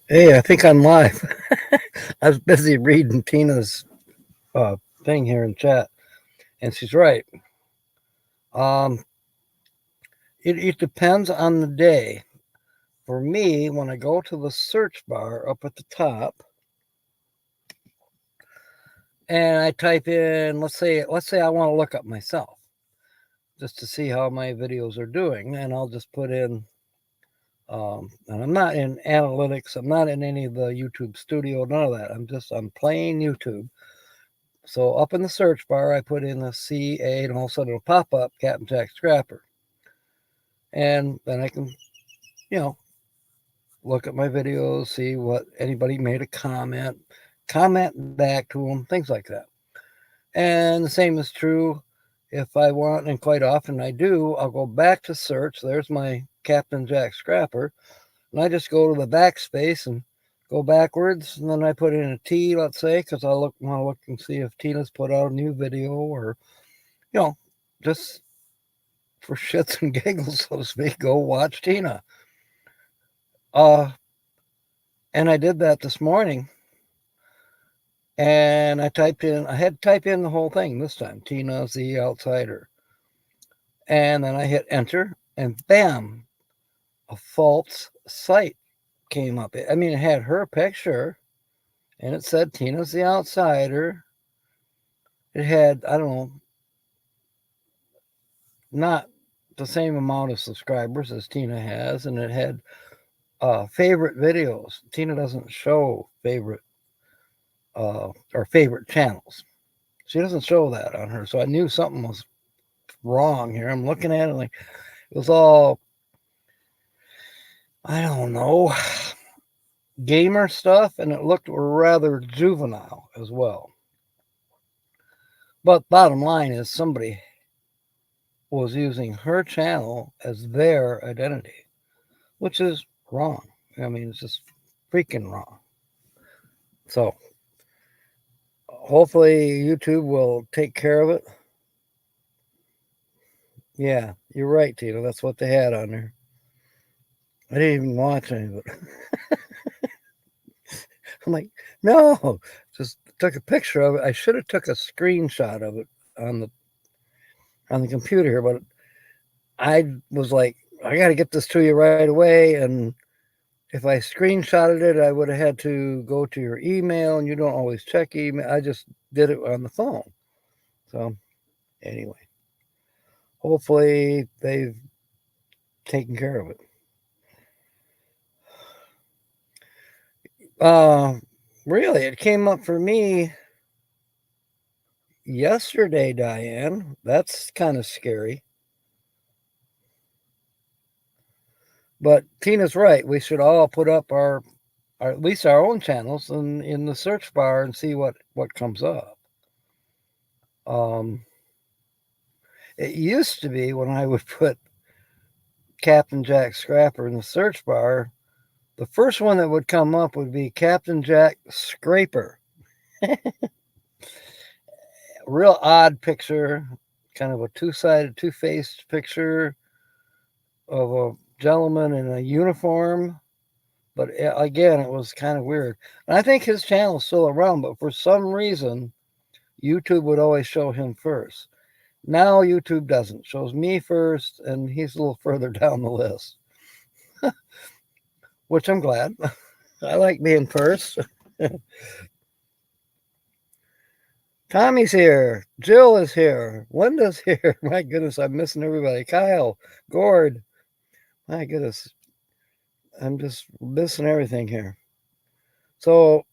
Hey, I think I'm live. I was busy reading Tina's thing here in chat, and she's right. Um, it depends on the day. For me, when I go to the search bar up at the top, and I type in, let's say I want to look up myself, just to see how my videos are doing, and I'll just put in. And I'm not in analytics. I'm not in any of the YouTube Studio. None of that. I'm plain YouTube. So up in the search bar, I put in a CA, and all of a sudden it'll pop up Captain Jack Scrapper, and then I can, you know, look at my videos, see what anybody made a comment back to them, things like that. And the same is true if I want, and quite often I do. I'll go back to search. There's my Captain Jack Scrapper, and I just go to the backspace and go backwards, and then I put in a T, let's say, because I want to look and see if Tina's put out a new video, or you know, just for shits and giggles, so to speak, go watch Tina. Uh, and I did that this morning, and I had to type in the whole thing this time, Tina's the Outsider. And then I hit enter, and bam, a false site came up. I mean, it had her picture, and it said Tina's the Outsider. It had, I don't know, not the same amount of subscribers as Tina has, and it had favorite videos. Tina doesn't show or favorite channels. She doesn't show that on her, so I knew something was wrong here. I'm looking at it like it was all, I don't know, gamer stuff, and it looked rather juvenile as well. But bottom line is, somebody was using her channel as their identity, which is wrong. I mean, it's just freaking wrong. So hopefully YouTube will take care of it. Yeah, you're right, Tina. That's what they had on there. I didn't even watch any of it. I'm like, no, just took a picture of it. I should have took a screenshot of it on the computer here, but I was like, I got to get this to you right away. And if I screenshotted it, I would have had to go to your email, and you don't always check email. I just did it on the phone. So anyway, hopefully they've taken care of it. Uh, really, it came up for me yesterday, Diane. That's kind of scary. But Tina's right. We should all put up our at least our own channels in the search bar and see what comes up. Um, it used to be when I would put Captain Jack Scrapper in the search bar, the first one that would come up would be Captain Jack Scraper. Real odd picture, kind of a two-faced picture of a gentleman in a uniform. But again, it was kind of weird. And I think his channel's still around, but for some reason, YouTube would always show him first. Now YouTube doesn't. Shows me first, and he's a little further down the list, which I'm glad. I like being first. Tommy's here. Jill is here. Linda's here. My goodness, I'm missing everybody. Kyle, Gord. My goodness, I'm just missing everything here. So,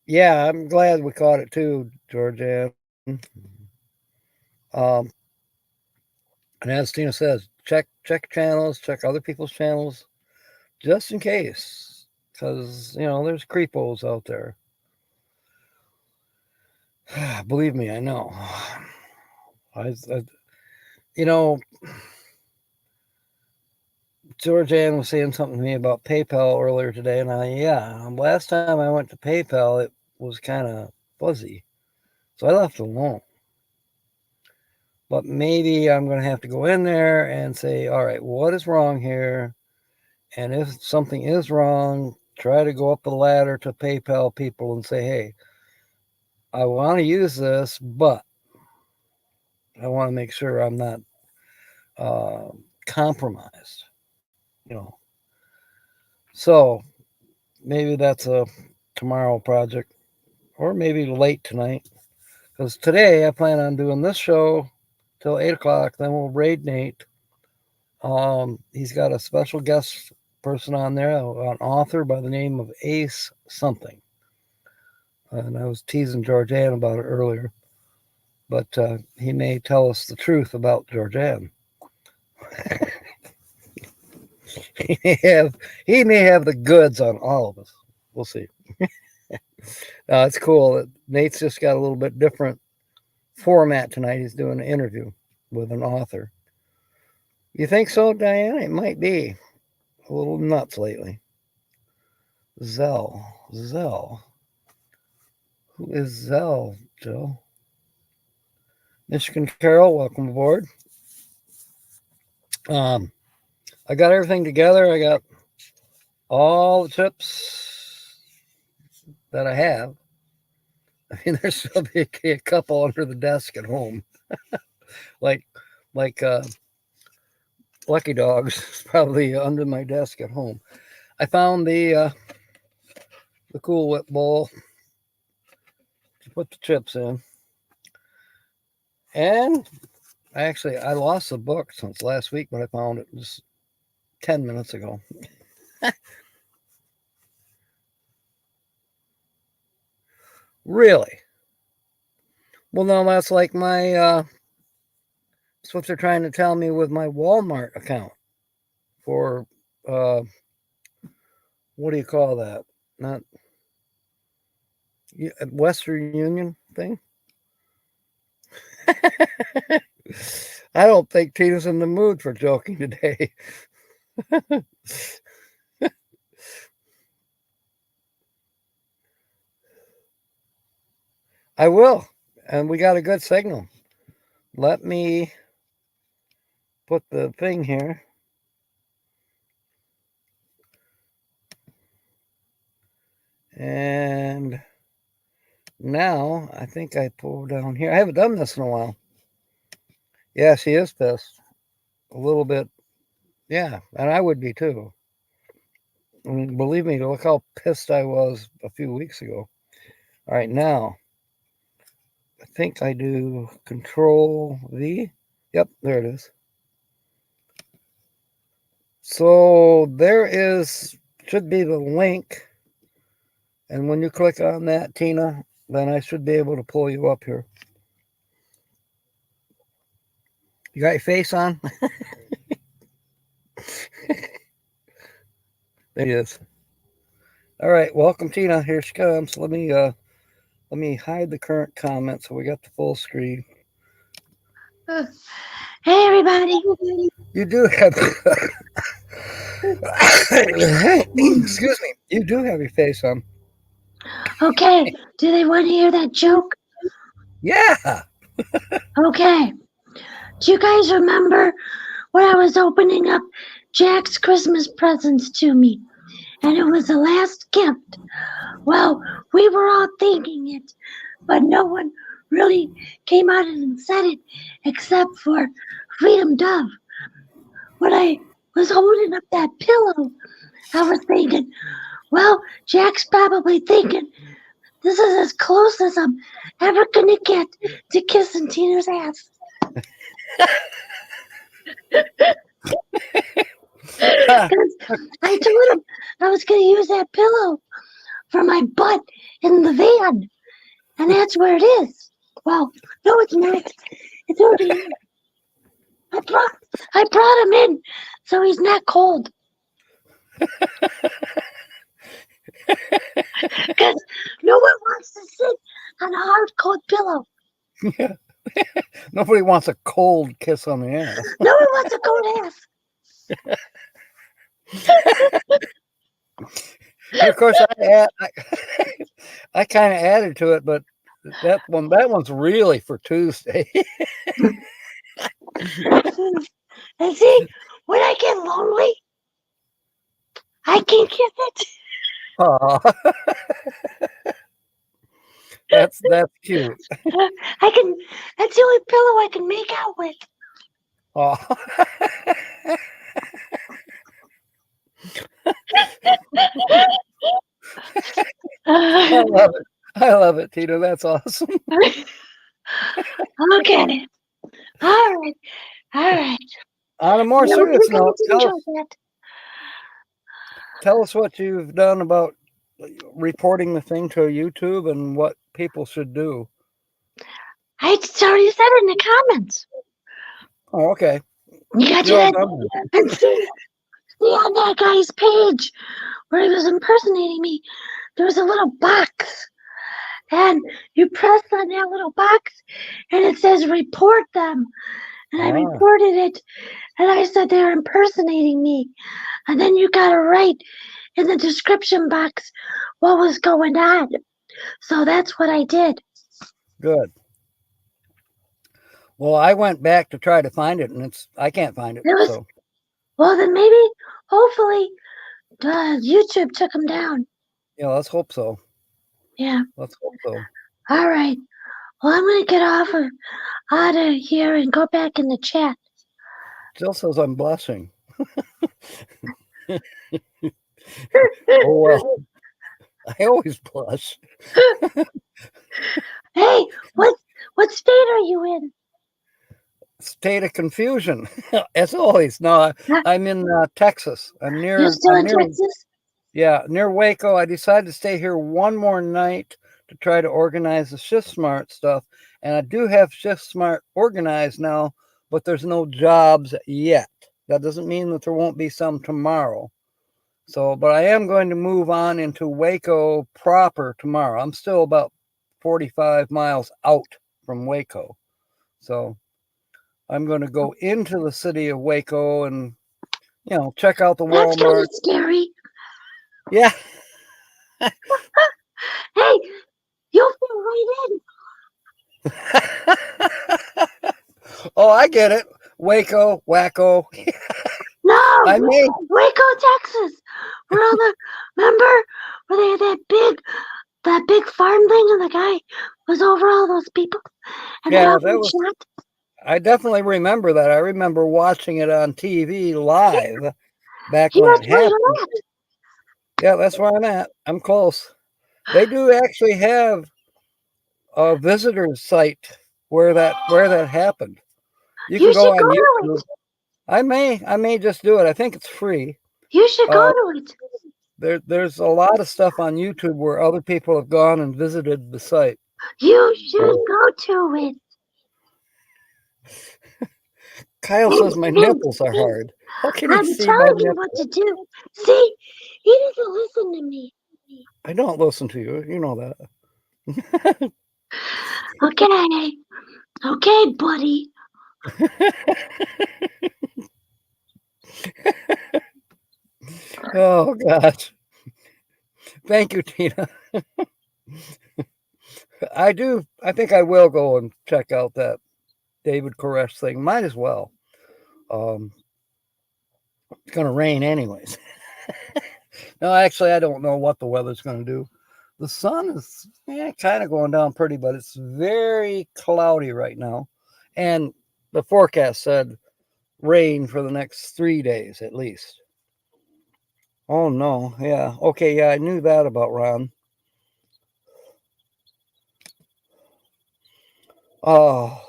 yeah, I'm glad we caught it too, Georgianne. Um, and as Tina says, check channels, check other people's channels, just in case, because there's creepos out there. Believe me, I know. I you know, Georgianne was saying something to me about PayPal earlier today, and last time I went to PayPal, it was kind of fuzzy, so I left it alone. But maybe I'm going to have to go in there and say, all right, what is wrong here? And if something is wrong, try to go up the ladder to PayPal people and say, hey, I want to use this, but I want to make sure I'm not compromised, you know. So maybe that's a tomorrow project, or maybe late tonight. Because today I plan on doing this show till 8 o'clock. Then we'll raid Nate. He's got a special guest person on there, an author by the name of Ace something. And I was teasing Georgianne about it earlier, but he may tell us the truth about Georgianne. he may have the goods on all of us. We'll see. It's cool. Nate's just got a little bit different format tonight. He's doing an interview with an author. You think so, Diane? It might be a little nuts lately. Zell. Who is Zell, Joe? Michigan Carol, welcome aboard. I got everything together. I got all the chips that I have. I mean, there's still be a couple under the desk at home, like Lucky Dogs, probably under my desk at home. I found the Cool Whip bowl to put the chips in, and I lost the book since last week, but I found it just 10 minutes ago. Really? Well, no, that's like my, that's what they're trying to tell me with my Walmart account for, what do you call that? Not Western Union thing? I don't think Tina's in the mood for joking today. I will. And we got a good signal. Let me put the thing here. And now I think I pulled down here. I haven't done this in a while. Yeah, she is pissed. A little bit. Yeah, and I would be too. I mean, believe me, look how pissed I was a few weeks ago. All right, now I think I do Control V. Yep, there it is. So there should be the link. And when you click on that, Tina, then I should be able to pull you up here. You got your face on? There it is. All right, welcome, Tina. Here she comes. Let me hide the current comment so we got the full screen. Hey, everybody. You do have. Excuse me. You do have your face on. Okay, do they want to hear that joke? Yeah. Okay. Do you guys remember when I was opening up Jack's Christmas presents to me? And it was the last gift. Well, we were all thinking it, but no one really came out and said it except for Freedom Dove. When I was holding up that pillow, I was thinking, well, Jack's probably thinking, this is as close as I'm ever gonna get to kissing Tina's ass. I told him I was gonna use that pillow for my butt in the van, and that's where it is. Well, no, it's not. It's over here. I brought him in so he's not cold. Because no one wants to sit on a hard, cold pillow. Yeah. Nobody wants a cold kiss on the ass. No one wants a cold ass. And of course, I kind of added to it, but that one's really for Tuesday. And see, when I get lonely, I can kiss it. Aw, that's cute. I can. That's the only pillow I can make out with. Aw. I love it. I love it, Tina. That's awesome. Okay. All right. All right. On a more Yeah, well, serious you note, guys enjoy that. tell us what you've done about reporting the thing to YouTube and what people should do. I already said it in the comments. Oh, okay. You got to do You're all that. done. And see on that guy's page where he was impersonating me, there was a little box. And you press on that little box and it says report them. And I Ah, reported it and I said they're impersonating me. And then you got to write in the description box what was going on. So that's what I did. good. Well, I went back to try to find it, and I can't find it. It was, So well, then maybe, hopefully, YouTube took him down. yeah, let's hope so. Yeah. Let's hope so. All right. Well, I'm going to get out of here and go back in the chat. Jill says I'm blushing. Oh well, I always blush. Hey, what state are you in? State of confusion, as always. No, Huh? I'm in Texas. I'm You're near. still I'm in near. Texas? Yeah, near Waco. I decided to stay here one more night to try to organize the Shift Smart stuff, and I do have Shift Smart organized now, but there's no jobs yet. That doesn't mean that there won't be some tomorrow. So, but I am going to move on into Waco proper tomorrow. I'm still about 45 miles out from Waco. So I'm going to go into the city of Waco and, check out the That's kind Walmart. of scary. Yeah. Hey, you'll fit right in. Oh, I get it. Waco, wacko. No, I may. Waco, Texas. Where all the remember where they had that big farm thing, and the guy was over all those people, and they Yeah, all that got was. shot. I definitely remember that. I remember watching it on TV live back He when was it where happened. you're at. Yeah, that's where I'm at. I'm close. They do actually have a visitor's site where that happened. You can You go should on go to YouTube. it. I may just do it. I think it's free. You should go Uh, to it. there's a lot of stuff on YouTube where other people have gone and visited the site. You should go to it. Kyle says my Hint, nipples are hint. hard. How can he I'm see my telling you nipples? what to do. See, he doesn't listen to me. I don't listen to you. You know that. Okay, okay, buddy. Oh gosh. Thank you, Tina. I think I will go and check out that David Koresh thing. Might as well. Um, it's going to rain anyways. No, actually, I don't know what the weather's going to do. The sun is kind of going down pretty, but it's very cloudy right now. And the forecast said rain for the next 3 days at least. Oh, no. Yeah. Okay. Yeah, I knew that about Ron. Oh.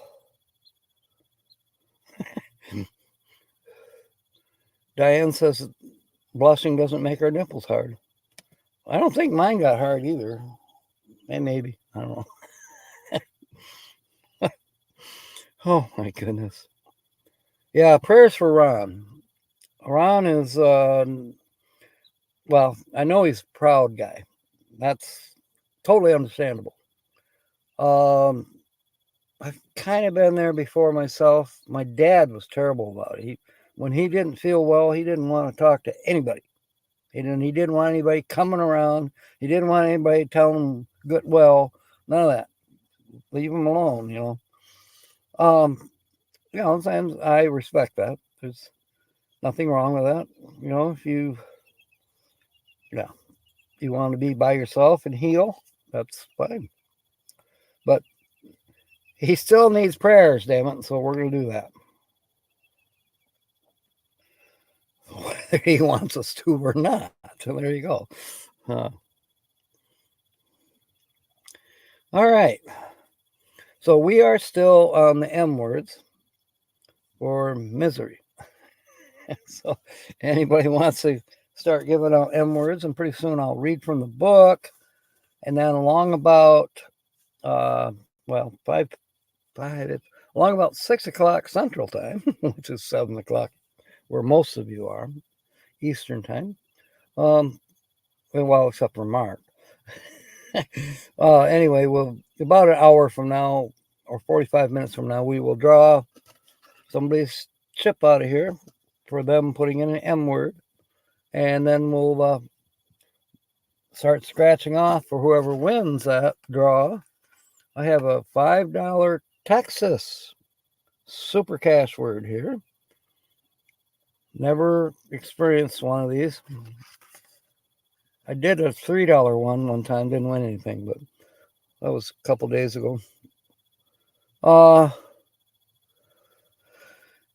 Diane says blushing doesn't make her nipples hard. I don't think mine got hard either. Maybe. I don't know. Oh, my goodness. Yeah, prayers for Ron. Ron is, well, I know he's a proud guy. That's totally understandable. I've kind of been there before myself. My dad was terrible about it. When he didn't feel well, he didn't want to talk to anybody. He didn't want anybody coming around. He didn't want anybody telling him good well. None of that. Leave him alone. And I respect that. There's nothing wrong with that. If you, yeah. you want to be by yourself and heal, that's fine. But he still needs prayers, damn it, so we're going to do that. Whether he wants us to or not. So there you go. All right. So we are still on the M words for misery. So anybody wants to start giving out M words, and pretty soon I'll read from the book. And then along about, along about 6 o'clock Central Time, which is 7 o'clock where most of you are, Eastern Time. Well, except for Mark. Anyway, about an hour from now or 45 minutes from now, we will draw somebody's chip out of here for them putting in an M word. And then we'll start scratching off for whoever wins that draw. I have a $5 Texas super cash word here. Never experienced one of these. I did a $3 one time, didn't win anything, but that was a couple days ago.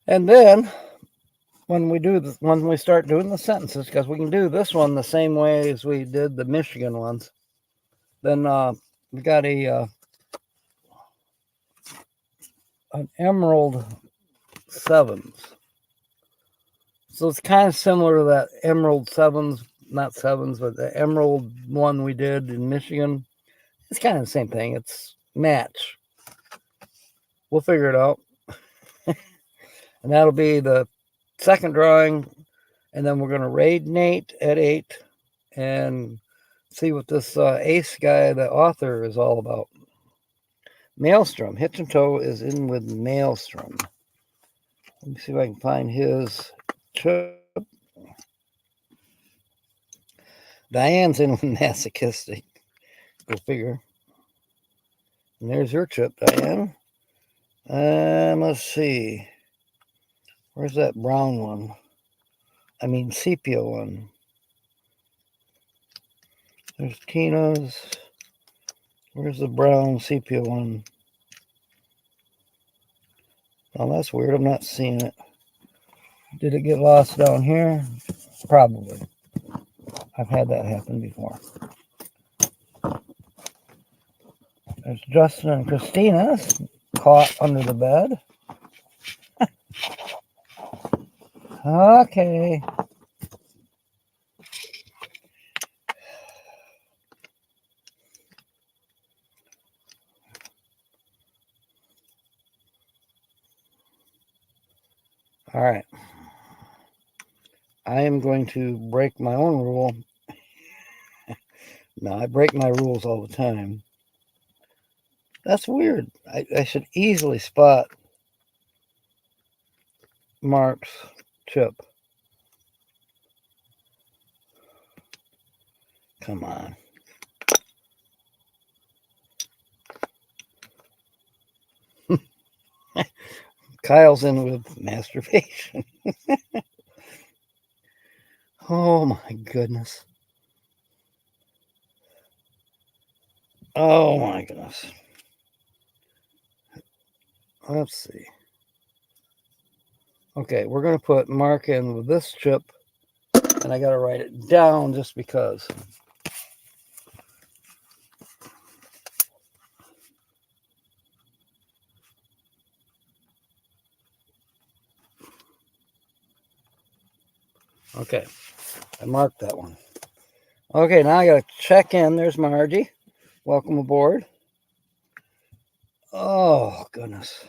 And then when we start doing the sentences, because we can do this one the same way as we did the Michigan ones, then we got an Emerald Sevens. So it's kind of similar to that Emerald Sevens, not sevens, but the Emerald one we did in Michigan. It's kind of the same thing. It's match. We'll figure it out. And that'll be the second drawing. And then we're going to raid Nate at 8 and see what this ace guy, the author, is all about. Maelstrom. Hitch and Toe is in with Maelstrom. Let me see if I can find his chip. Diane's in with Masochistic. Go figure. And there's your chip, Diane. Let's see. Where's that brown one? I mean, sepia one. There's Tina's. Where's the brown sepia one? Oh, that's weird. I'm not seeing it. Did it get lost down here? Probably. I've had that happen before. There's Justin and Christina's caught under the bed. Okay. All right. I am going to break my own rule. No, I break my rules all the time. That's weird. I should easily spot Mark's chip. Come on. Kyle's in with masturbation. Oh my goodness. Oh my goodness. Let's see. Okay, we're going to put Mark in with this chip, and I got to write it down just because. Okay, I marked that one. Okay, now I got to check in. There's Margie. Welcome aboard. Oh, goodness.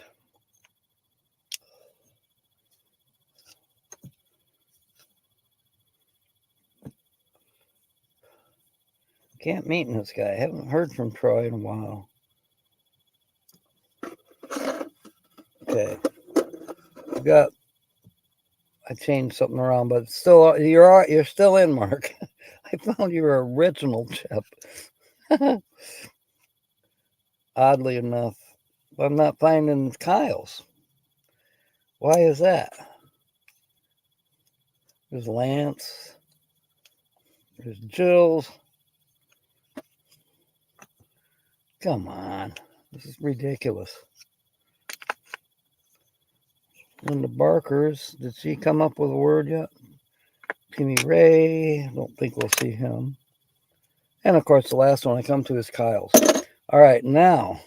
Can't meet this guy. I haven't heard from Troy in a while. Okay. I changed something around, but still, you're still in, Mark. I found your original chip. Oddly enough, I'm not finding Kyle's. Why is that? There's Lance. There's Jill's. Come on. This is ridiculous. Linda Barkers, did she come up with a word yet? Timmy Ray, don't think we'll see him. And of course, the last one I come to is Kyle's. All right, now.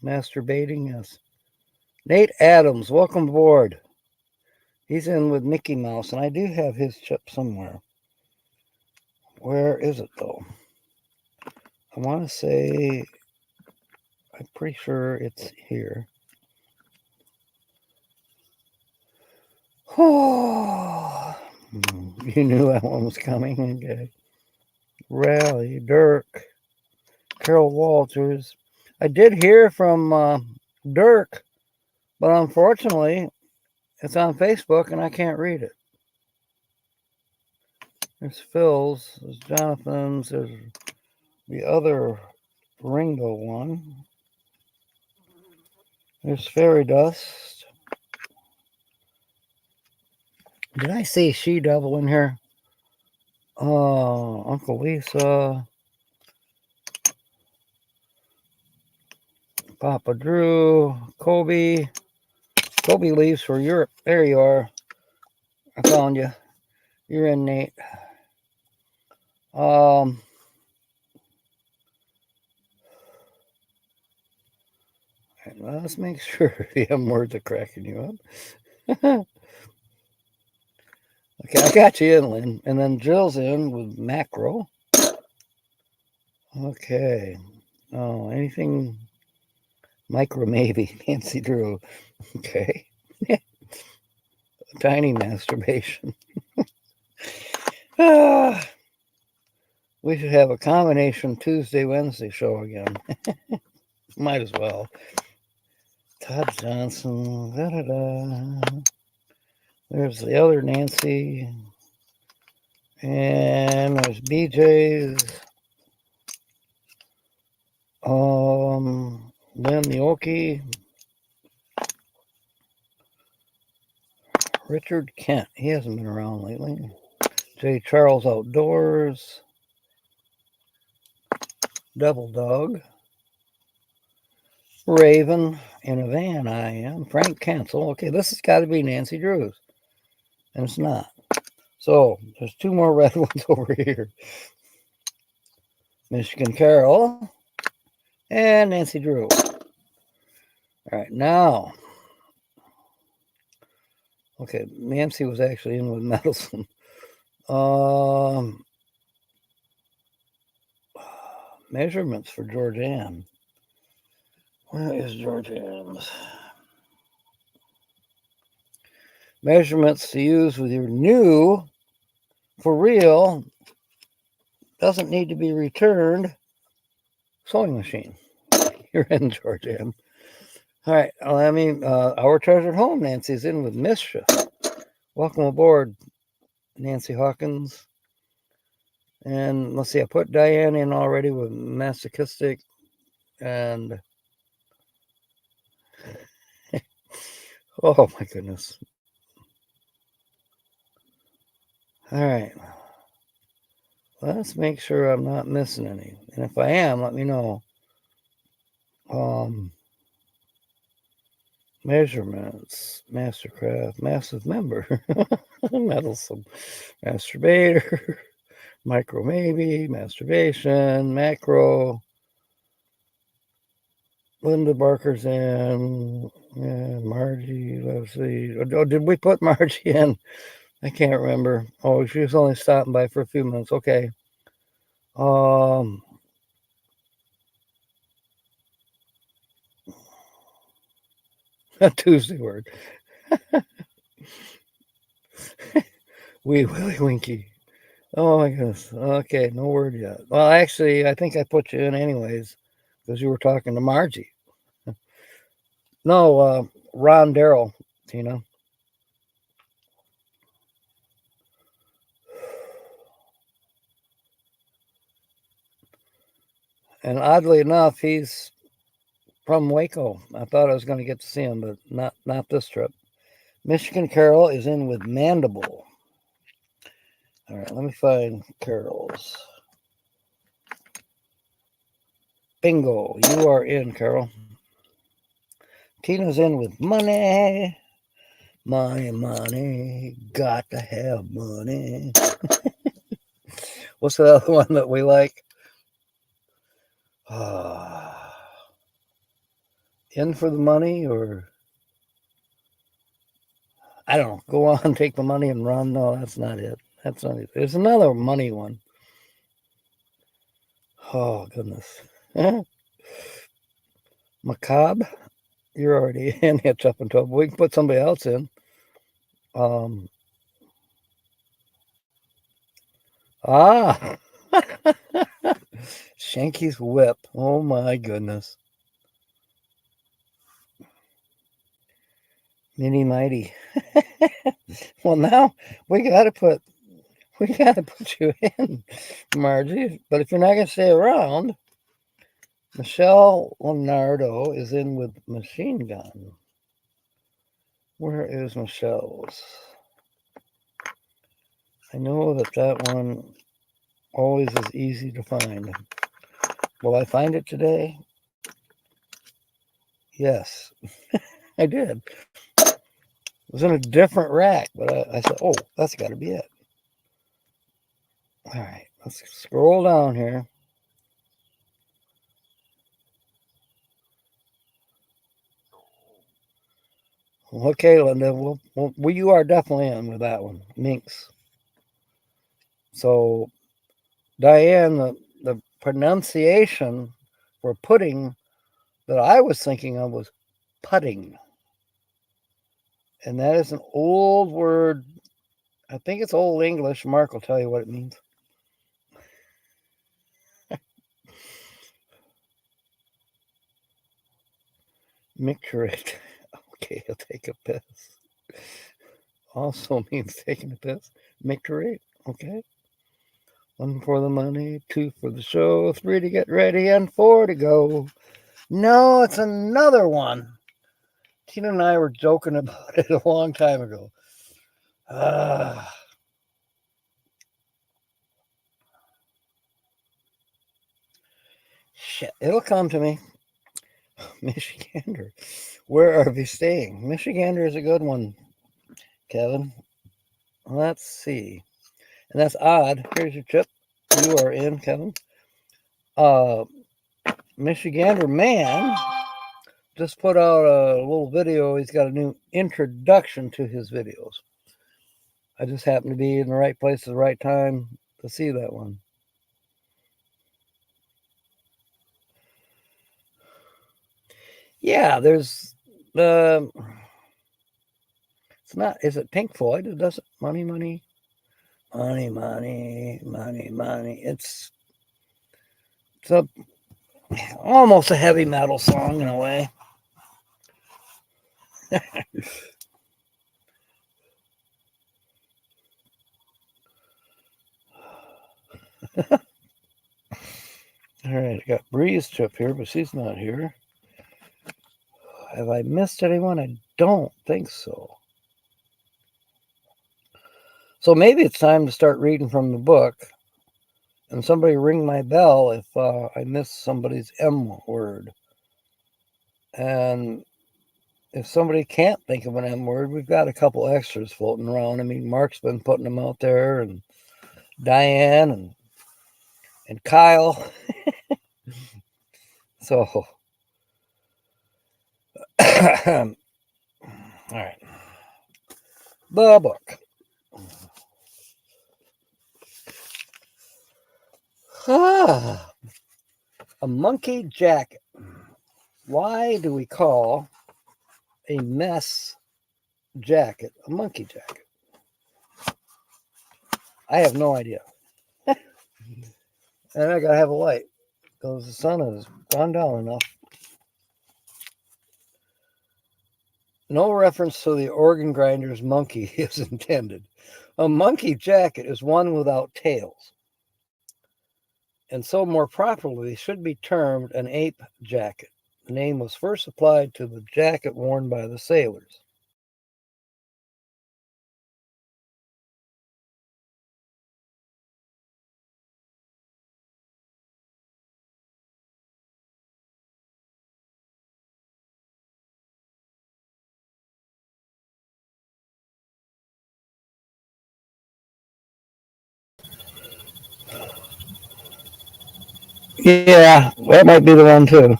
Masturbating, yes. Nate Adams, welcome aboard. He's in with Mickey Mouse, and I do have his chip somewhere. Where is it, though? I want to say, I'm pretty sure it's here. Oh, you knew that one was coming. Okay. Rally, Dirk, Carol Walters. I did hear from Dirk, but unfortunately, it's on Facebook and I can't read it. There's Phil's, there's Jonathan's, there's the other Ringo one. There's Fairy Dust. Did I say She Devil in here? Uncle Lisa. Papa Drew. Kobe. Kobe leaves for Europe. There you are. I found you. You're in, Nate. Let's make sure the M words are cracking you up. Okay, I got you in, Lynn. And then Jill's in with macro. Okay. Oh, anything micro maybe. Nancy Drew. Okay. Tiny masturbation. We should have a combination Tuesday, Wednesday show again. Might as well. Todd Johnson. Da-da-da. There's the other Nancy. And there's BJ's. Lynn the Okie. Richard Kent. He hasn't been around lately. J. Charles Outdoors. Double Dog. Raven. In a van, I am. Frank Cancel. Okay, this has got to be Nancy Drew's. And it's not. So, there's two more red ones over here. Michigan Carol. And Nancy Drew. All right, now. Okay, Nancy was actually in with Medelson. Measurements for Georgianne. Where is Georgianne's? Measurements to use with your new, for real, doesn't need to be returned, sewing machine. You're in, Georgianne. All right, our treasured home, Nancy's in with Mischief. Welcome aboard, Nancy Hawkins. And let's see, I put Diane in already with masochistic and oh my goodness. All right. Let's make sure I'm not missing any. And if I am, let me know. Measurements, Mastercraft, massive member, meddlesome, masturbator, micro maybe, masturbation, macro, Linda Barker's in, yeah, Margie, let's see. Oh, did we put Margie in? I can't remember. Oh, she was only stopping by for a few minutes. Okay. A Tuesday word. Willy Winky. Oh my goodness. Okay, no word yet. Well, actually, I think I put you in anyways because you were talking to Margie. No, Ron Darrell, Tina. And oddly enough, he's from Waco. I thought I was going to get to see him, but not this trip. Michigan Carol is in with Mandible. All right, let me find Carol's. Bingo. You are in, Carol. Tina's in with money. Money, money. Got to have money. What's the other one that we like? In for the money, or I don't know. Go on, take the money and run. No, that's not it. That's not it. There's another money one. Oh, goodness. Macabre. You're already in. It's up and trouble. We can put somebody else in. Shanky's whip. Oh my goodness. Nitty mighty. Well, now we gotta put you in, Margie. But if you're not gonna stay around, Michelle Leonardo is in with machine gun. Where is Michelle's? I know that one always is easy to find. Will I find it today? Yes, I did. It was in a different rack, but I said, oh, that's got to be it. All right, let's scroll down here. Okay, Linda, you are definitely in with that one, Minx. So, Diane, the pronunciation for pudding that I was thinking of was putting. And that is an old word. I think it's Old English. Mark will tell you what it means. Micturate. Okay, I'll take a piss. Also means taking a piss. Micturate. Okay. 1 for the money, 2 for the show, 3 to get ready, and 4 to go. No, it's another one. Tina and I were joking about it a long time ago. Shit, it'll come to me. Michigander. Where are we staying? Michigander is a good one, Kevin. Let's see. And that's odd. Here's your chip. You are in, Kevin. Michigander Man just put out a little video. He's got a new introduction to his videos. I just happened to be in the right place at the right time to see that one. Yeah, there's it's not, is it Pink Floyd? It doesn't, money, money, money, money, money, money. It's almost a heavy metal song in a way. All right, I got Bree's chip here, but she's not here. Have I missed anyone? I don't think so. So maybe it's time to start reading from the book, and somebody ring my bell if I miss somebody's M word. And if somebody can't think of an M word, we've got a couple extras floating around. I mean, Mark's been putting them out there, and Diane and Kyle. So, all right. The book. A monkey jacket. Why do we call a mess jacket a monkey jacket? I have no idea. And I gotta have a light because the sun has gone down enough. No reference to the organ grinder's monkey is intended. A monkey jacket is one without tails, and so more properly should be termed an ape jacket. The name was first applied to the jacket worn by the sailors. Yeah, that might be the one too.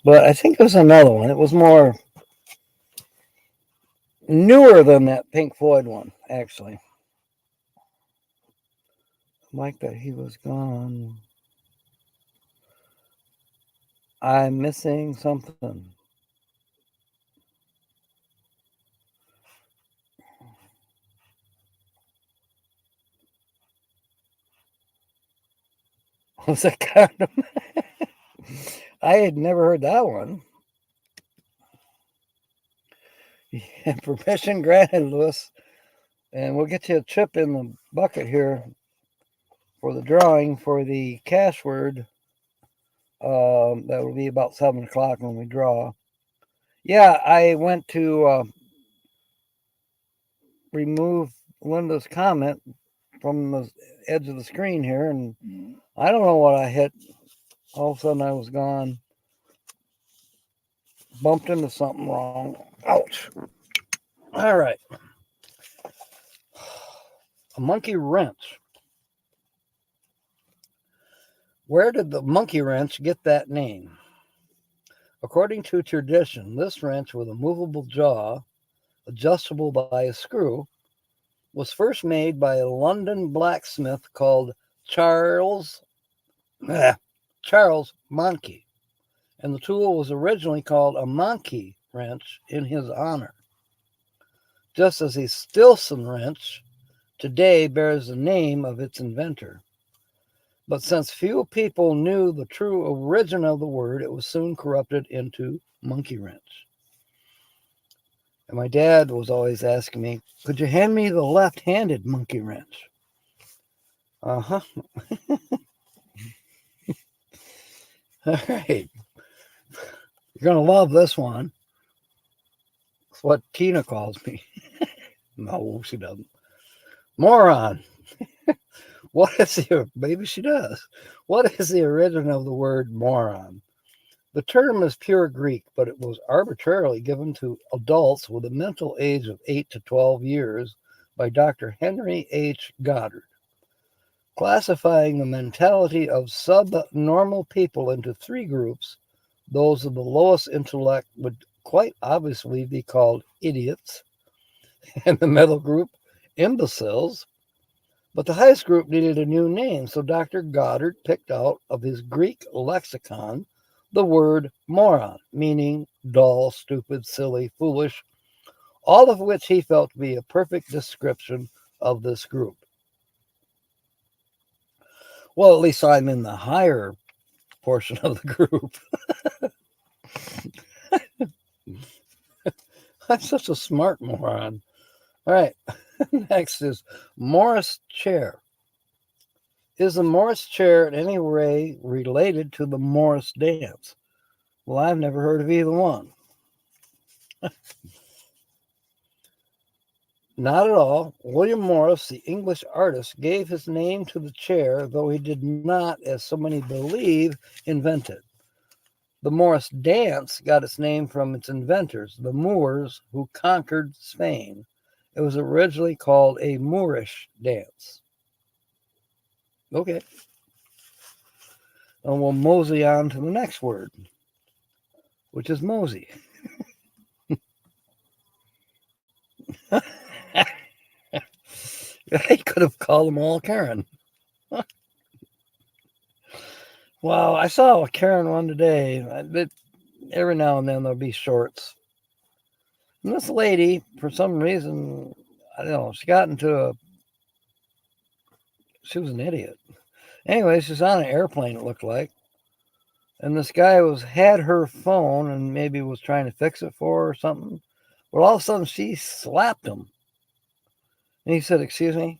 But I think it was another one. It was more newer than that Pink Floyd one, actually. Like that he was gone. I'm missing something. Was that kind of? I had never heard that one. Yeah, permission granted, Lewis. And we'll get you a chip in the bucket here for the drawing for the cash word. That will be about 7 o'clock when we draw. Yeah, I went to remove Linda's comment from the edge of the screen here, and I don't know what I hit. All of a sudden, I was gone. Bumped into something wrong. Ouch. All right. A monkey wrench. Where did the monkey wrench get that name? According to tradition, this wrench with a movable jaw, adjustable by a screw, was first made by a London blacksmith called Charles Monkey, and the tool was originally called a monkey wrench in his honor. Just as a Stilson wrench today bears the name of its inventor. But since few people knew the true origin of the word, it was soon corrupted into monkey wrench. And my dad was always asking me, could you hand me the left-handed monkey wrench? Uh-huh. All right. You're going to love this one. It's what Tina calls me. No, she doesn't. Moron. What is the, maybe she does. What is the origin of the word moron? The term is pure Greek, but it was arbitrarily given to adults with a mental age of 8 to 12 years by Dr. Henry H. Goddard, classifying the mentality of subnormal people into 3 groups. Those of the lowest intellect would quite obviously be called idiots, and the middle group, imbeciles. But the highest group needed a new name, so Dr. Goddard picked out of his Greek lexicon the word moron, meaning dull, stupid, silly, foolish, all of which he felt to be a perfect description of this group. Well, at least I'm in the higher portion of the group. I'm such a smart moron. All right, next is Morris chair. Is the Morris chair in any way related to the Morris dance? Well, I've never heard of either one. Not at all. William Morris, the English artist, gave his name to the chair, though he did not, as so many believe, invent it. The Morris dance got its name from its inventors, the Moors who conquered Spain. It was originally called a Moorish dance. Okay. And we'll mosey on to the next word, which is mosey. I could have called them all Karen. Wow, I saw a Karen one today. Every now and then there'll be shorts. And this lady, for some reason, I don't know, she was an idiot. Anyway, she's on an airplane, it looked like. And this guy had her phone and maybe was trying to fix it for her or something. But all of a sudden she slapped him. And he said, excuse me,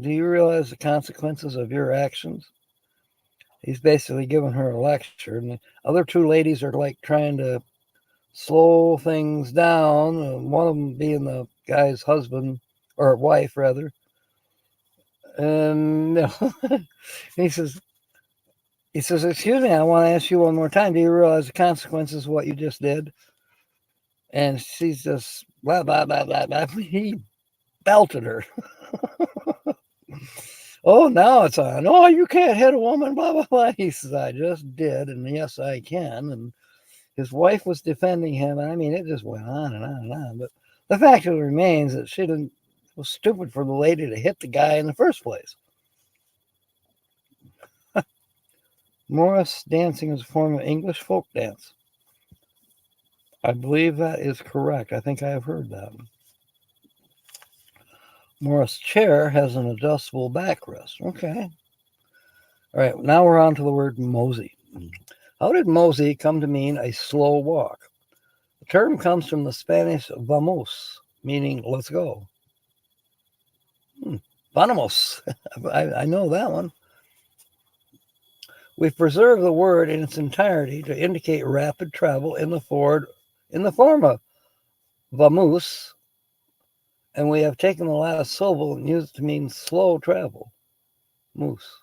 do you realize the consequences of your actions? He's basically giving her a lecture. And the other 2 ladies are like trying to slow things down. One of them being the guy's husband, or wife rather. And he says, excuse me, I want to ask you one more time. Do you realize the consequences of what you just did? And she's just blah, blah, blah, blah, blah. He belted her. Oh, now it's on. Oh, you can't hit a woman, blah, blah, blah. He says, I just did, and yes, I can. And his wife was defending him, and I mean, it just went on and on and on. But the fact of it remains that she didn't, it was stupid for the lady to hit the guy in the first place. Morris dancing is a form of English folk dance. I believe that is correct. I think I have heard that. Morris chair has an adjustable backrest. Okay. All right, now we're on to the word mosey. How did mosey come to mean a slow walk? The term comes from the Spanish vamos, meaning let's go. Vamos. I know that one. We've preserved the word in its entirety to indicate rapid travel in the form of vamos, and we have taken the last syllable and used it to mean slow travel. Moose.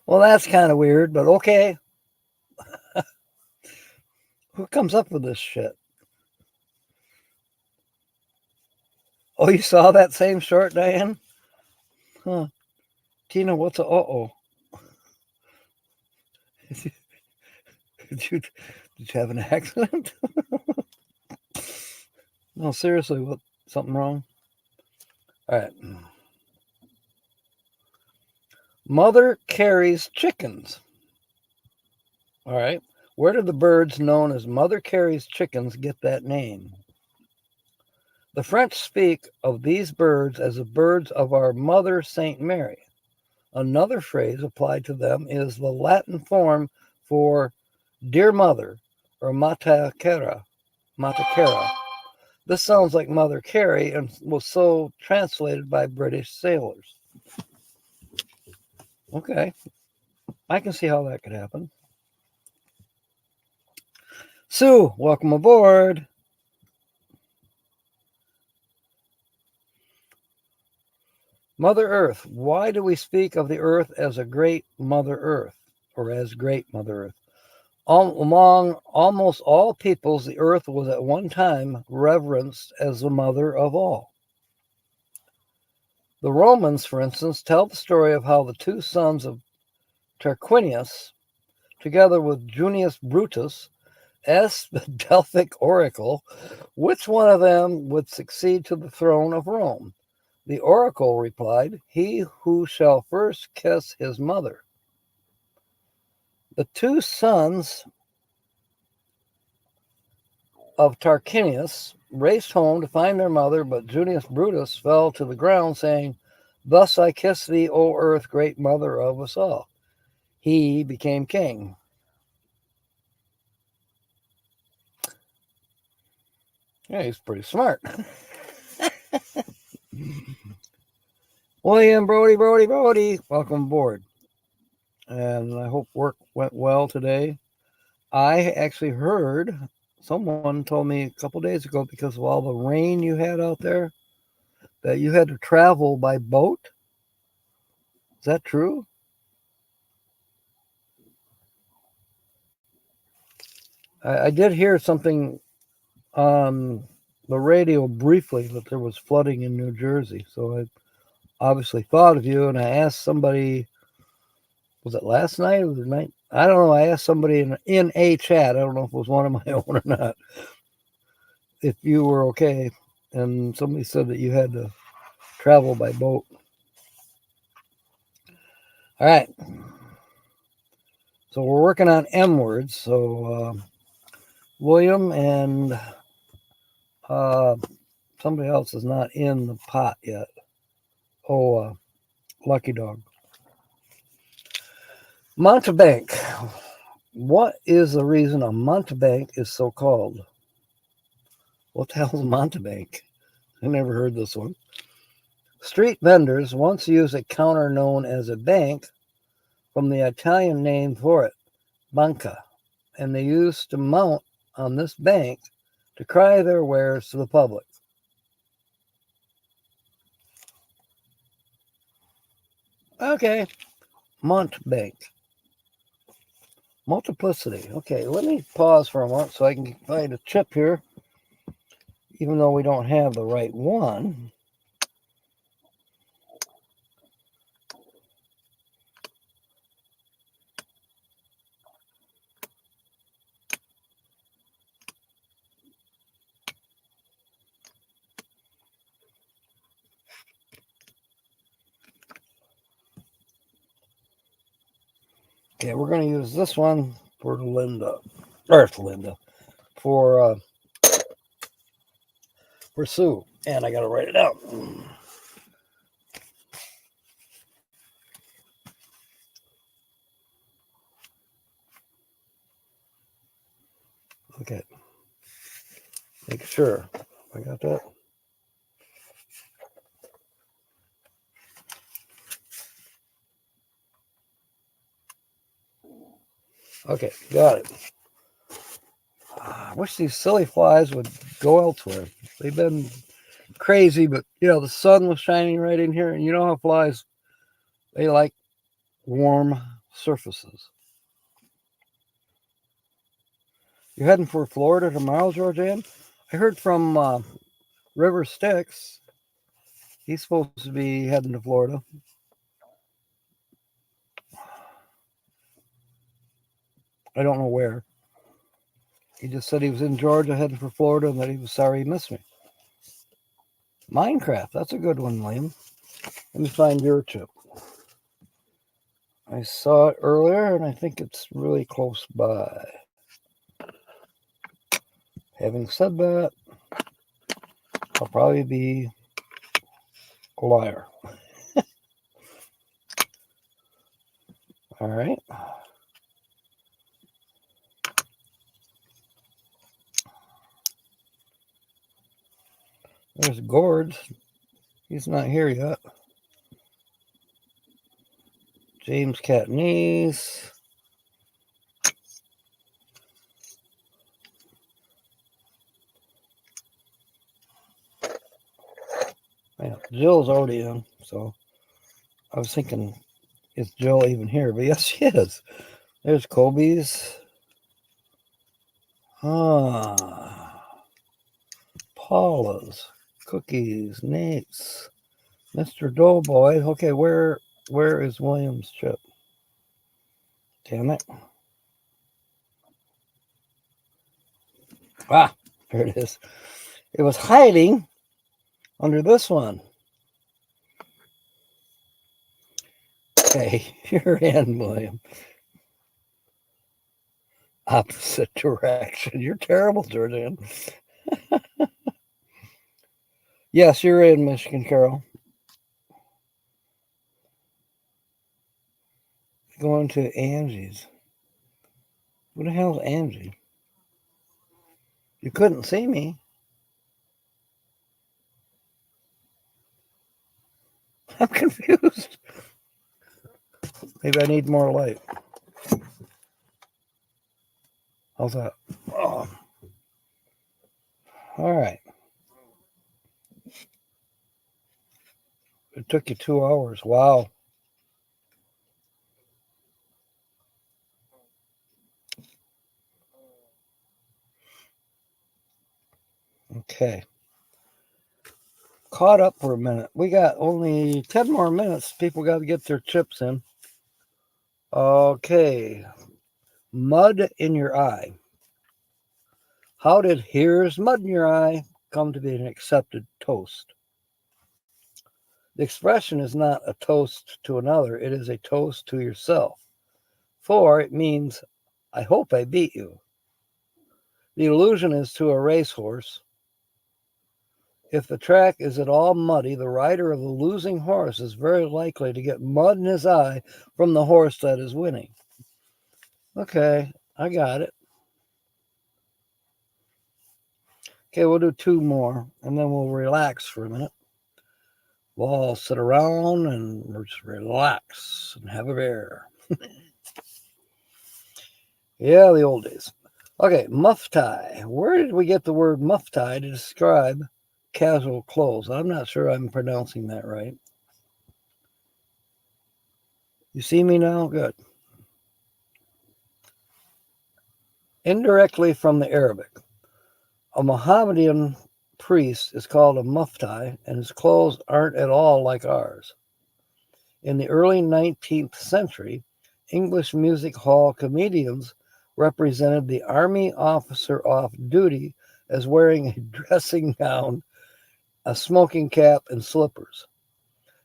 Well, that's kind of weird, but okay. Who comes up with this shit? Oh, you saw that same short, Diane? Huh. Tina, what's a uh-oh? Did you have an accident? No, seriously, what? Something wrong? All right. Mother carries chickens. All right. Where did the birds known as Mother carries chickens get that name? The French speak of these birds as the birds of our Mother Saint Mary. Another phrase applied to them is the Latin form for dear mother or mata cara. This sounds like Mother Carey and was so translated by British sailors. Okay, I can see how that could happen. Sue, welcome aboard. Mother Earth. Why do we speak of the Earth as a great Mother Earth, or as great Mother Earth? Among almost all peoples, the Earth was at one time reverenced as the mother of all. The Romans, for instance, tell the story of how the two sons of Tarquinius, together with Junius Brutus, asked the Delphic oracle which one of them would succeed to the throne of Rome. The oracle replied, he who shall first kiss his mother. The two sons of Tarquinius raced home to find their mother, but Junius Brutus fell to the ground, saying, thus I kiss thee, O earth, great mother of us all. He became king. Yeah, he's pretty smart. William, Brody, welcome aboard. And I hope work went well today. I actually heard someone told me a couple days ago, because of all the rain you had out there, that you had to travel by boat. Is that true? I did hear something on the radio briefly that there was flooding in New Jersey. So I obviously thought of you, and I asked somebody, was it last night or the night? I don't know. I asked somebody in a chat. I don't know if it was one of my own or not, if you were okay. And somebody said that you had to travel by boat. All right. So we're working on M words. So William and somebody else is not in the pot yet. Oh, Lucky Dog. Montebank. What is the reason a Montebank is so called? What the hell is Montebank? I never heard this one. Street vendors once used a counter known as a bank from the Italian name for it, banca, and they used to mount on this bank to cry their wares to the public. Okay, Montbank. Multiplicity. Okay, let me pause for a moment so I can find a chip here, even though we don't have the right one. Okay, we're going to use this one for Linda. Or Linda. For Sue. And I got to write it down. Okay. Make sure I got that. Okay, got it. I wish these silly flies would go elsewhere. They've been crazy, but the sun was shining right in here, and you know how flies, they like warm surfaces. You're heading for Florida tomorrow, Georgianne? I heard from River Styx. He's supposed to be heading to Florida. I don't know where. He just said he was in Georgia heading for Florida and that he was sorry he missed me. Minecraft, that's a good one, William. Let me find your chip. I saw it earlier and I think it's really close by. Having said that, I'll probably be a liar. All right. There's Gord. He's not here yet. James Catnese. Yeah, Jill's already in, so I was thinking, is Jill even here? But yes, she is. There's Kobe's. Paula's. Cookies. Nate's. Mr. Doughboy. Okay, where is William's chip? Damn it. Ah, there it is. It was hiding under this one. Okay, you're in, William. Opposite direction. You're terrible, Jordan. Yes, you're in, Michigan Carol. Going to Angie's. What the hell is Angie? You couldn't see me. I'm confused. Maybe I need more light. How's that? Oh. All right. It took you 2 hours. Wow. Okay. Caught up for a minute. We got only 10 more minutes. People got to get their chips in. Okay. Mud in your eye. How did "here's mud in your eye" come to be an accepted toast? The expression is not a toast to another. It is a toast to yourself. For it means, I hope I beat you. The allusion is to a racehorse. If the track is at all muddy, the rider of the losing horse is very likely to get mud in his eye from the horse that is winning. Okay, I got it. Okay, we'll do 2 more, and then we'll relax for a minute. We'll all sit around and just relax and have a beer. Yeah, the old days. Okay, muff tie. Where did we get the word muff tie to describe casual clothes? I'm not sure I'm pronouncing that right. You see me now? Good. Indirectly from the Arabic. A Mohammedan priest is called a mufti, and his clothes aren't at all like ours. In the early 19th century, English music hall comedians represented the army officer off duty as wearing a dressing gown, a smoking cap, and slippers.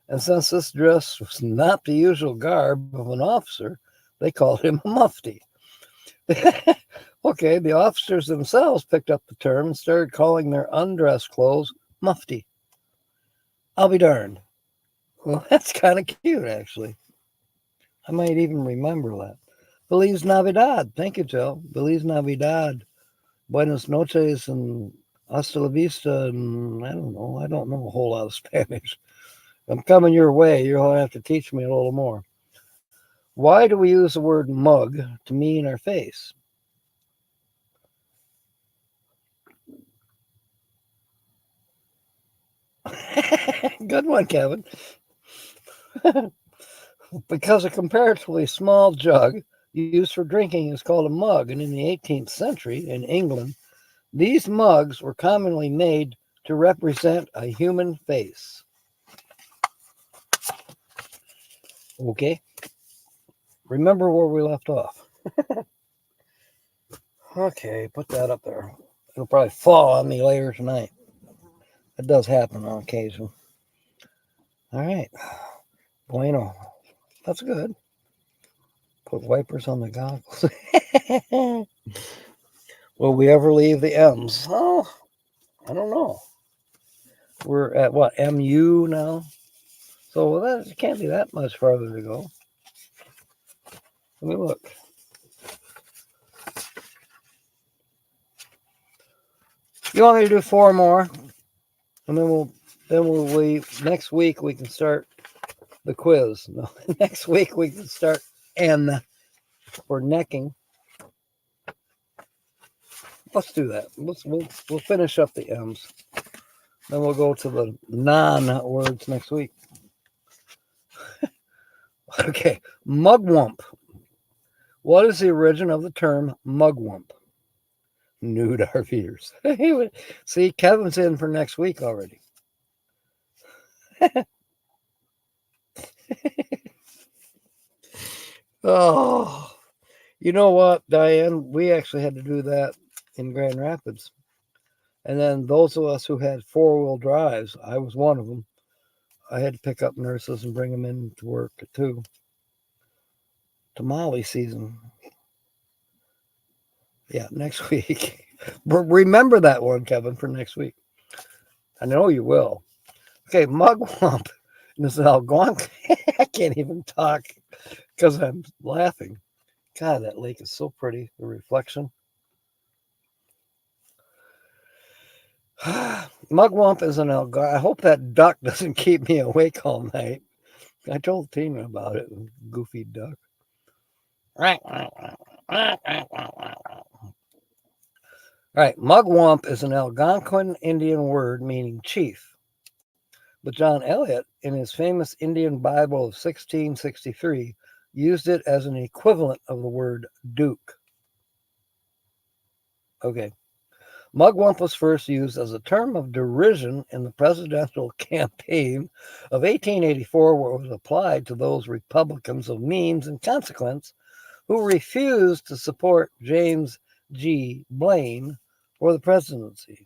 And since this dress was not the usual garb of an officer, They called him a mufti. Okay, the officers themselves picked up the term and started calling their undress clothes mufti. I'll be darned. Well, that's kind of cute, actually. I might even remember that. Feliz Navidad. Thank you, Joe. Feliz Navidad. Buenas noches and hasta la vista. And I don't know. I don't know a whole lot of Spanish. I'm coming your way. You'll have to teach me a little more. Why do we use the word mug to mean our face? Good one, Kevin. Because a comparatively small jug used for drinking is called a mug, and in the 18th century in England, these mugs were commonly made to represent a human face. Okay, remember where we left off. Okay, put that up there. It'll probably fall on me later tonight. It does happen on occasion. All right, bueno, that's good. Put wipers on the goggles. Will we ever leave the M's? Oh, I don't know. We're at what, MU now? So that can't be that much farther to go. Let me look. You want me to do 4 more? And then next week we can start the quiz. No, next week we can start N for necking. Let's do that. We'll finish up the M's. Then we'll go to the non-words next week. Okay, mugwump. What is the origin of the term mugwump? Nude RVers. See, Kevin's in for next week already. Oh, you know what, Diane? We actually had to do that in Grand Rapids. And then those of us who had 4-wheel drives, I was one of them. I had to pick up nurses and bring them in to work too. Tamale season. Yeah, next week. Remember that one, Kevin, for next week. I know you will. Okay, mugwump. This is Algonquin. I can't even talk because I'm laughing. God, that lake is so pretty. The reflection. Mugwump is an Algonquin. I hope that duck doesn't keep me awake all night. I told Tina about it. Goofy duck. All right, mugwump is an Algonquin Indian word meaning chief. But John Eliot, in his famous Indian Bible of 1663, used it as an equivalent of the word duke. Okay. Mugwump was first used as a term of derision in the presidential campaign of 1884, where it was applied to those Republicans of means and consequence who refused to support James G. Blaine for the presidency.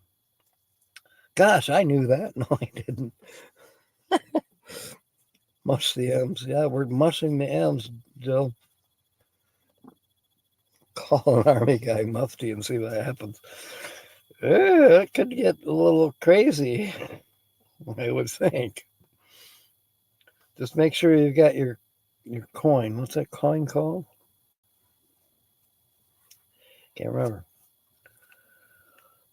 Gosh, I knew that. No, I didn't. Mush the M's. Yeah, we're mushing the M's, Joe. Call an army guy mufti and see what happens. It could get a little crazy, I would think. Just make sure you've got your coin. What's that coin called? Can't remember.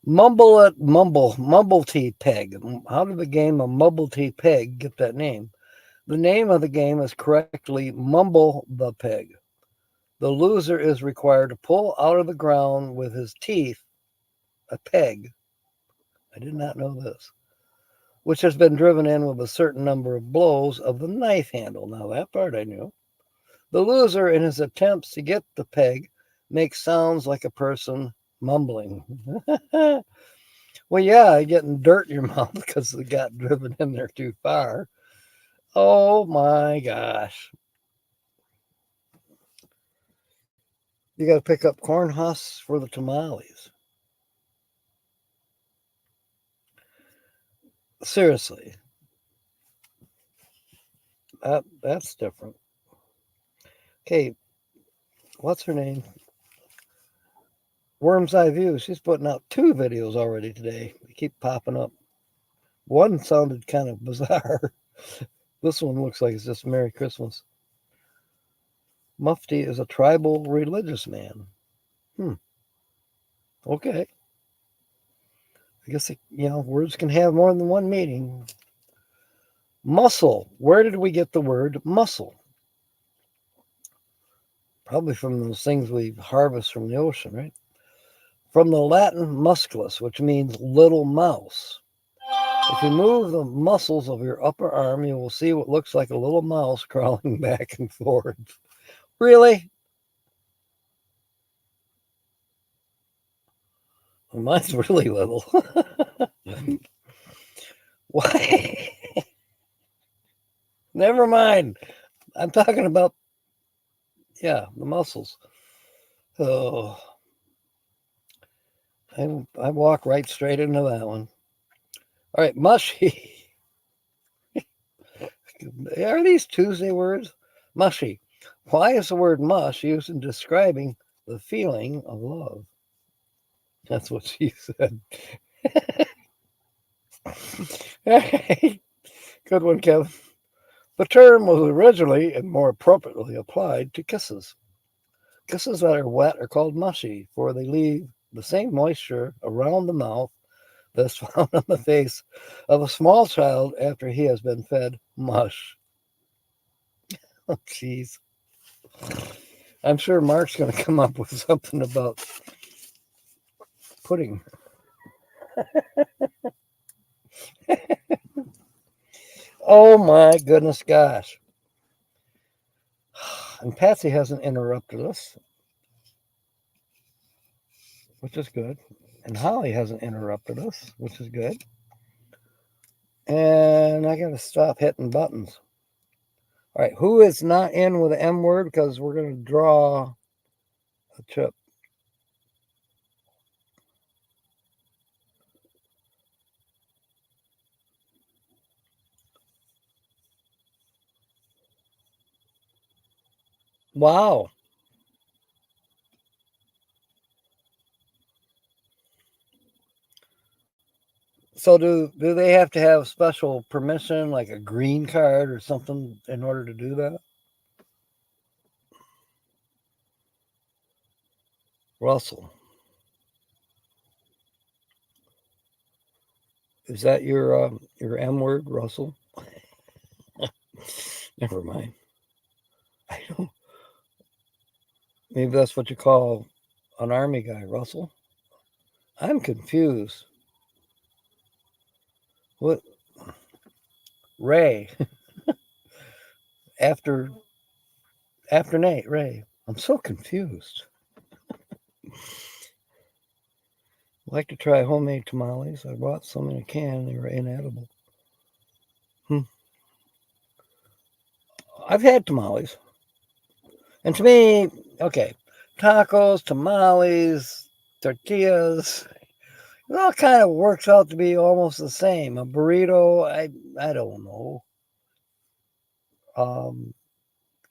Mumble Tea Peg. How did the game of Mumble Tea Peg get that name? The name of the game is correctly Mumble the Peg. The loser is required to pull out of the ground with his teeth a peg. I did not know this. Which has been driven in with a certain number of blows of the knife handle. Now, that part I knew. The loser, in his attempts to get the peg, makes sounds like a person mumbling. Well, yeah, getting dirt in your mouth because it got driven in there too far. Oh my gosh. You got to pick up corn husks for the tamales. Seriously. That's different. Okay, what's her name? Worm's Eye View. She's putting out 2 videos already today. They keep popping up. One sounded kind of bizarre. This one looks like it's just Merry Christmas. Mufti is a tribal religious man. Okay. I guess, words can have more than one meaning. Mussel. Where did we get the word mussel? Probably from those things we harvest from the ocean, right? From the Latin musculus, which means little mouse. If you move the muscles of your upper arm, you will see what looks like a little mouse crawling back and forth. Really? Well, mine's really little. Why? Never mind. I'm talking about, the muscles. Oh, I walk right straight into that one. All right, mushy. Are these Tuesday words? Mushy. Why is the word mush used in describing the feeling of love? That's what she said. Hey, good one, Kevin. The term was originally and more appropriately applied to kisses. Kisses that are wet are called mushy, for they leave the same moisture around the mouth that's found on the face of a small child after he has been fed mush. Oh, jeez. I'm sure Mark's going to come up with something about pudding. Oh my goodness gosh. And Patsy hasn't interrupted us, which is good. And Holly hasn't interrupted us, which is good. And I got to stop hitting buttons. All right, who is not in with the M word? Because we're going to draw a chip. Wow. So do they have to have special permission, like a green card or something, in order to do that? Russell. Is that your M word, Russell? Never mind. I don't. Maybe that's what you call an army guy, Russell. I'm confused. What? Ray. after Nate, Ray. I'm so confused. I'd like to try homemade tamales. I bought some in a can. They were inedible. I've had tamales. And to me, okay, tacos, tamales, tortillas, it all kind of works out to be almost the same. A burrito, I don't know.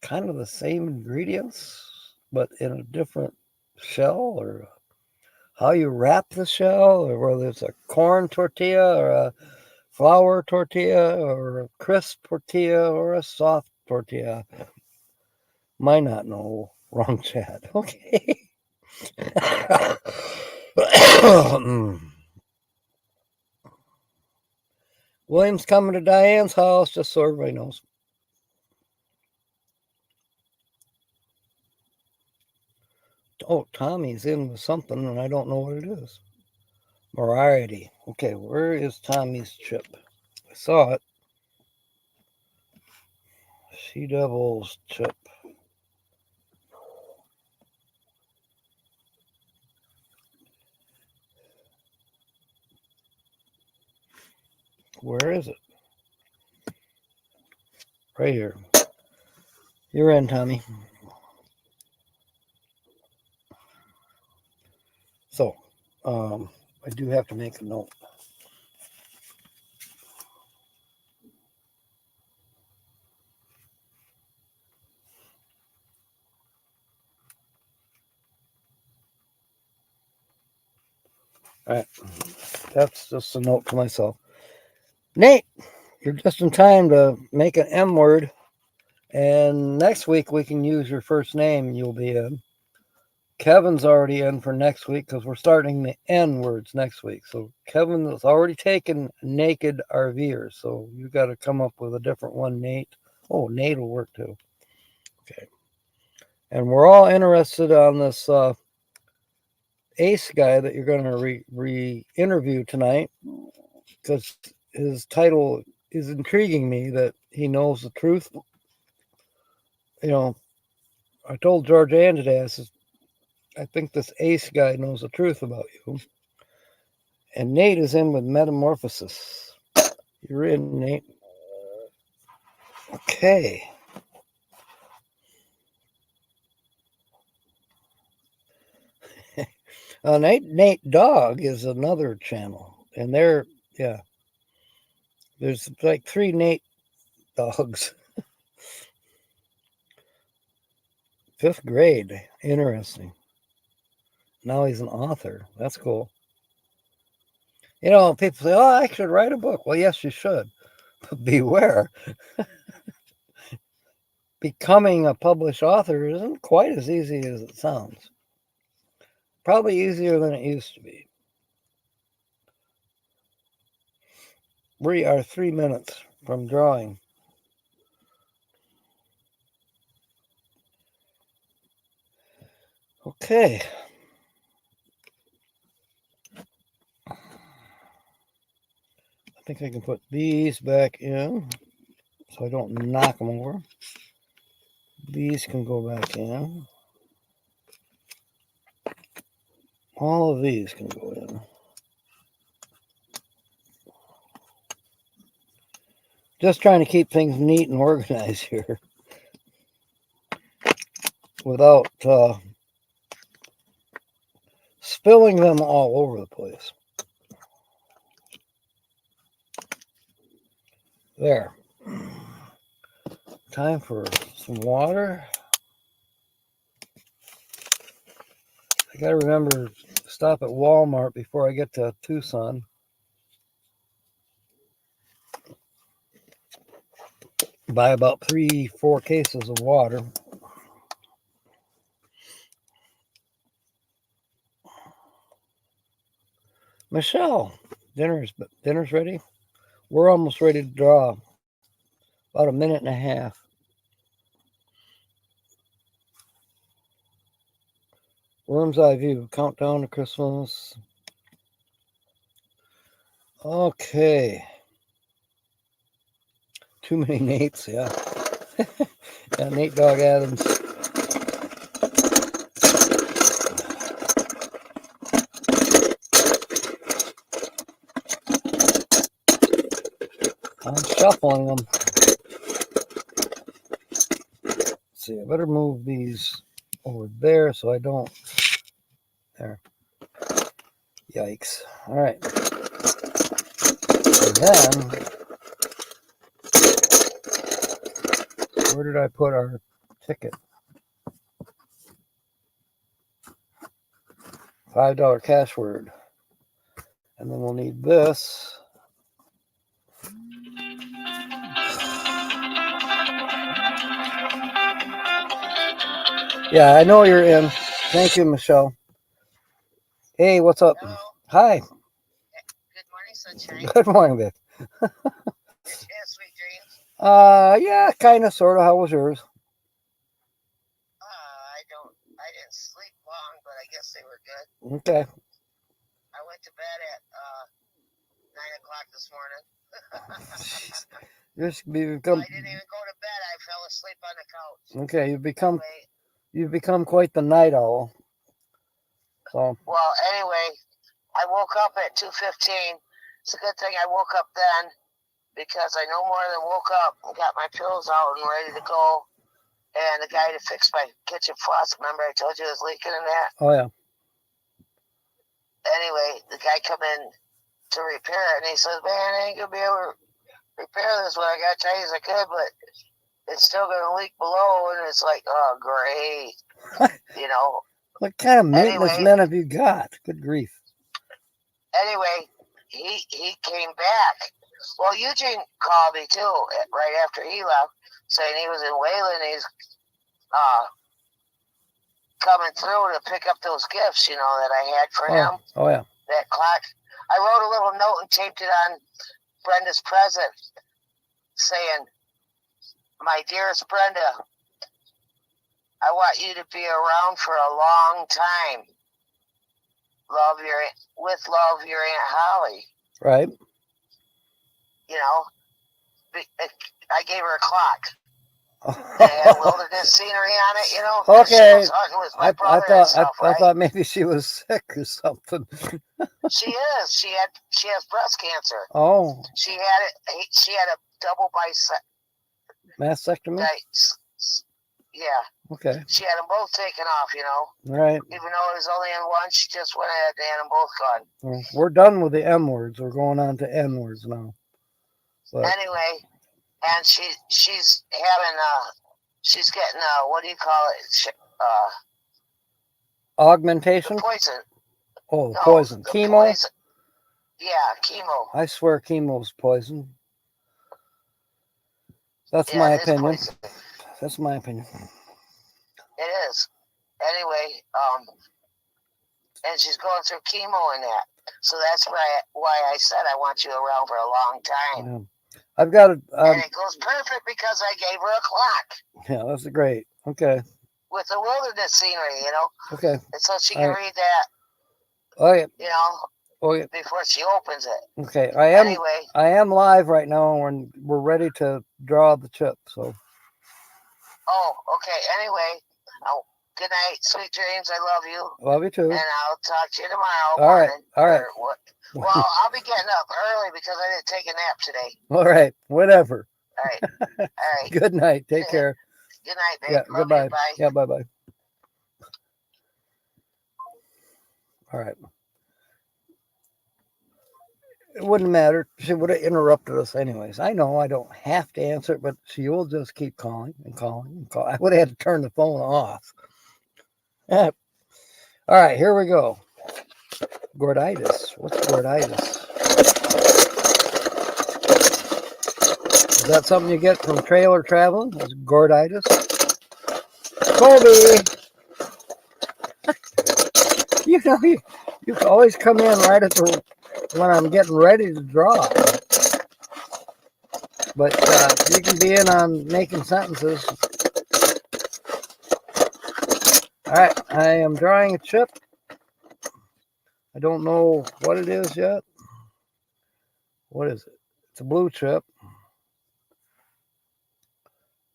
Kind of the same ingredients, but in a different shell, or how you wrap the shell, or whether it's a corn tortilla or a flour tortilla or a crisp tortilla or a soft tortilla. Might not know. Wrong chat. Okay. William's coming to Diane's house, just so everybody knows. Oh, Tommy's in with something, and I don't know what it is. Variety. Okay, where is Tommy's chip? I saw it. She Devil's chip. Where is it? Right here. You're in, Tommy. So, I do have to make a note. All right. That's just a note to myself. Nate, you're just in time to make an M word. And next week we can use your first name. You'll be in. Kevin's already in for next week because we're starting the N words next week. So Kevin has already taken naked RVers. So you got to come up with a different one, Nate. Oh, Nate will work too. Okay. And we're all interested on this Ace guy that you're going to re-interview tonight because his title is intriguing me that he knows the truth. You know, I told George Ann today, I said, I think this Ace guy knows the truth about you. And Nate is in with Metamorphosis. You're in, Nate. Okay. Nate Dog is another channel. And there's like 3 Nate Dogs. 5th grade. Interesting. Now he's an author. That's cool. You know, people say, oh, I should write a book. Well, yes, you should. But beware. Becoming a published author isn't quite as easy as it sounds. Probably easier than it used to be. We are 3 minutes from drawing. Okay. I think I can put these back in so I don't knock them over. These can go back in. All of these can go in. Just trying to keep things neat and organized here without spilling them all over the place. There. Time for some water. I gotta remember to stop at Walmart before I get to Tucson. Buy about 3-4 cases of water. Michelle, dinner's ready. We're almost ready to draw. About a minute and a half. Worm's Eye View. Countdown to Christmas. Okay. Too many Nates, yeah. Yeah, Nate Dog Adams. I'm shuffling them. Let's see, I better move these over there so I don't. There. Yikes. All right. And then, where did I put our ticket? $5 cash word. And then we'll need this. Yeah, I know you're in. Thank you, Michelle. Hey, what's up? Hello. Hi. Good morning, sunshine. Good morning, Vic. Did you have sweet dreams? Yeah, kind of, sort of. How was yours? I didn't sleep long, but I guess they were good. Okay. I went to bed at 9 o'clock this morning. Become, I didn't even go to bed. I fell asleep on the couch. okay, Anyway, you've become quite the night owl. So well, anyway, I woke up at 2:15. It's a good thing I woke up then because I no more than woke up and got my pills out and ready to go. And the guy to fix my kitchen faucet, remember I told you it was leaking in that? oh yeah. Anyway, the guy come in to repair it, and he says, man, I ain't going to be able to repair this one. I got to tell you as I could, but it's still going to leak below. And it's like, oh, great. You know. What kind of maintenance Anyway, men have you got? Good grief. Anyway, he came back. Well, Eugene called me too right after he left, saying he was in Wayland. He's coming through to pick up those gifts, that I had for him. Oh yeah. That clock. I wrote a little note and taped it on Brenda's present, saying, "My dearest Brenda, I want you to be around for a long time. With love, your Aunt Holly." Right. I gave her a clock. It had wilderness scenery on it, Okay. She was hunting with my brother and stuff, I thought maybe she was sick or something. She is. She has breast cancer. Oh. She had it. She had a double Mastectomy? Yeah. Okay. She had them both taken off, Right. Even though it was only in one, she just went ahead and had them both gone. Well, we're done with the M words. We're going on to N words now. But anyway, and she's having she's getting what do you call it? augmentation? Poison. Oh, No, poison. Chemo? Poison. Yeah, chemo. I swear chemo's poison. That's my opinion. Poison. That's my opinion. It is. Anyway, and she's going through chemo and that. So that's why I said I want you around for a long time. Yeah. I've got it. And it goes perfect because I gave her a clock. Yeah, that's great. Okay. With the wilderness scenery, Okay. And so she can read that. Oh yeah. Oh yeah. Before she opens it. Okay. Anyway. I am live right now, and we're ready to draw the chip. So. Oh, okay. Anyway, good night, sweet dreams. I love you. Love you too. And I'll talk to you tomorrow. All right. Morning, all right. Well, I'll be getting up early because I didn't take a nap today. All right. Whatever. All right. All right. Good night. Take care. Good night, babe. Yeah. Love Goodbye. You. Bye. Yeah. Bye. Bye. All right. It wouldn't matter. She would have interrupted us anyways. I know I don't have to answer it, but she will just keep calling and calling and calling. I would have had to turn the phone off. All right, here we go. Gorditis. What's gorditis? Is that something you get from trailer traveling? Is gorditis? Colby! You always come in right at when I'm getting ready to draw. But you can be in on making sentences. All right, I am drawing a chip. I don't know what it is yet. What is it? It's a blue chip.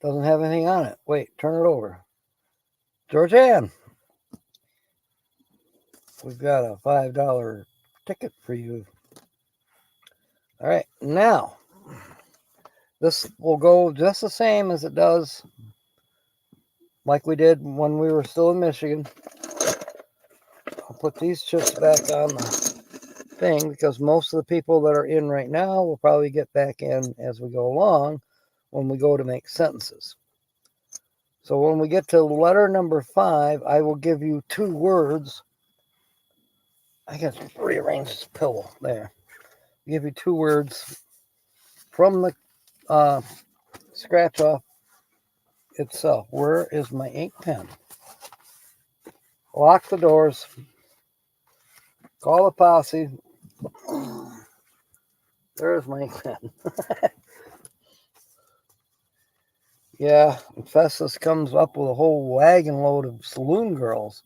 Doesn't have anything on it. Wait, turn it over. Georgianne, we've got a $5 ticket for you. All right, now this will go just the same as it does like we did when we were still in Michigan. I'll put these chips back on the thing because most of the people that are in right now will probably get back in as we go along when we go to make sentences. So when we get to letter number 5, I will give you 2 words. I got to rearrange this pillow there. I'll give you 2 words from the scratch off itself. Where is my ink pen? Lock the doors. Call the posse. There's my ink pen. Yeah, Festus comes up with a whole wagon load of saloon girls.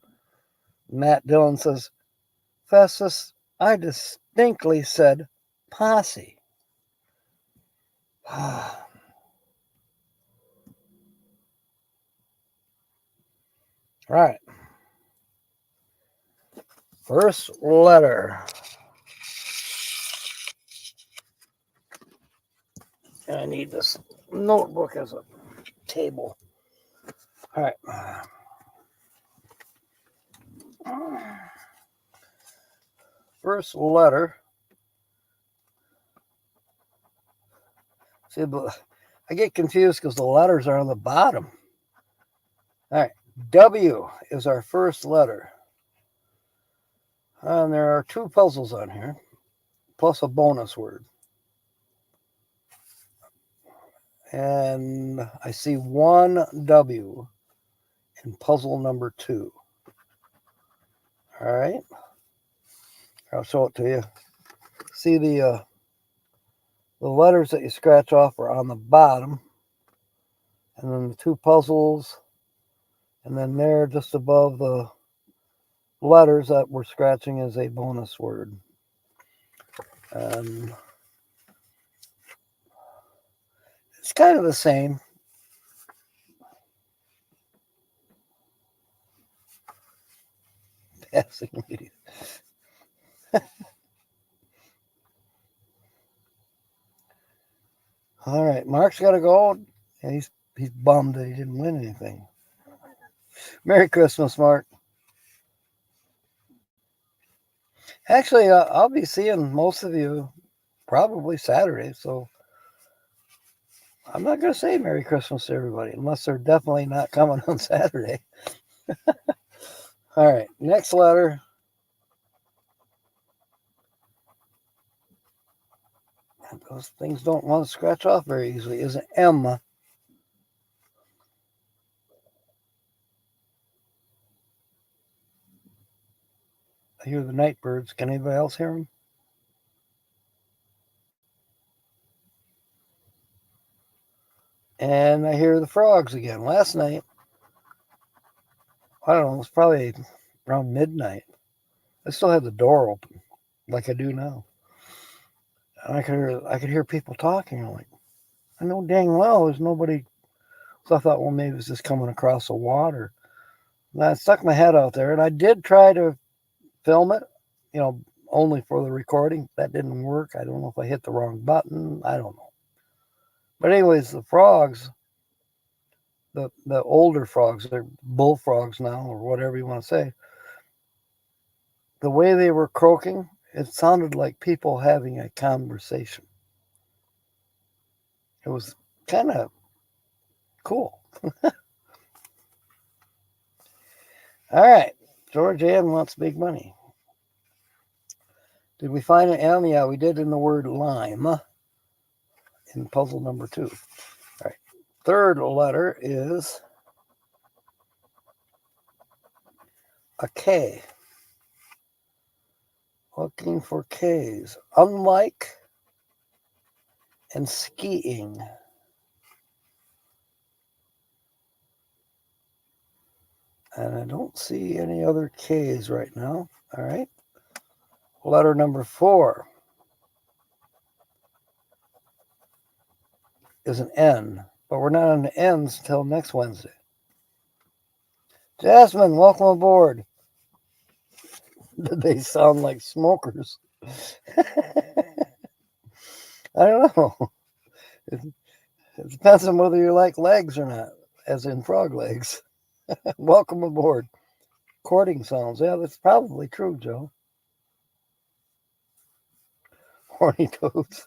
Matt Dillon says, Festus, I distinctly said posse. All right. First letter. I need this notebook as a table. All right. First letter. See, I get confused because the letters are on the bottom. All right. W is our first letter. And there are 2 puzzles on here, plus a bonus word. And I see 1 W in puzzle number 2. All right. I'll show it to you. See the letters that you scratch off are on the bottom. And then the 2 puzzles. And then there, just above the letters that we're scratching, is a bonus word. It's kind of the same. Passing media. All right, Mark's got to go. Yeah, he's bummed that he didn't win anything. Merry Christmas, Mark. Actually, I'll be seeing most of you probably Saturday, so I'm not going to say Merry Christmas to everybody unless they're definitely not coming on Saturday. All right, next letter. Those things don't want to scratch off very easily. Is an M. I hear the night birds. Can anybody else hear them? And I hear the frogs again. Last night, I don't know, it was probably around midnight. I still had the door open, like I do now. And I could hear people talking. I'm like, I know dang well there's nobody. So I thought, well, maybe it's just coming across the water. And I stuck my head out there, and I did try to film it, only for the recording. That didn't work. I don't know if I hit the wrong button. I don't know. But anyways, the frogs, the older frogs, they're bullfrogs now, or whatever you want to say. The way they were croaking, it sounded like people having a conversation. It was kind of cool. All right. George Ann wants big money. Did we find an M? Yeah, we did in the word lime in puzzle number 2. All right. Third letter is a K. Looking for Ks. Unlike and skiing. And I don't see any other Ks right now. All right. Letter number 4 is an N, but we're not on the N's until next Wednesday. Jasmine, welcome aboard. Did they sound like smokers? I don't know. It depends on whether you like legs or not, as in frog legs. Welcome aboard. Courting sounds. Yeah, that's probably true, Joe. Horny toads.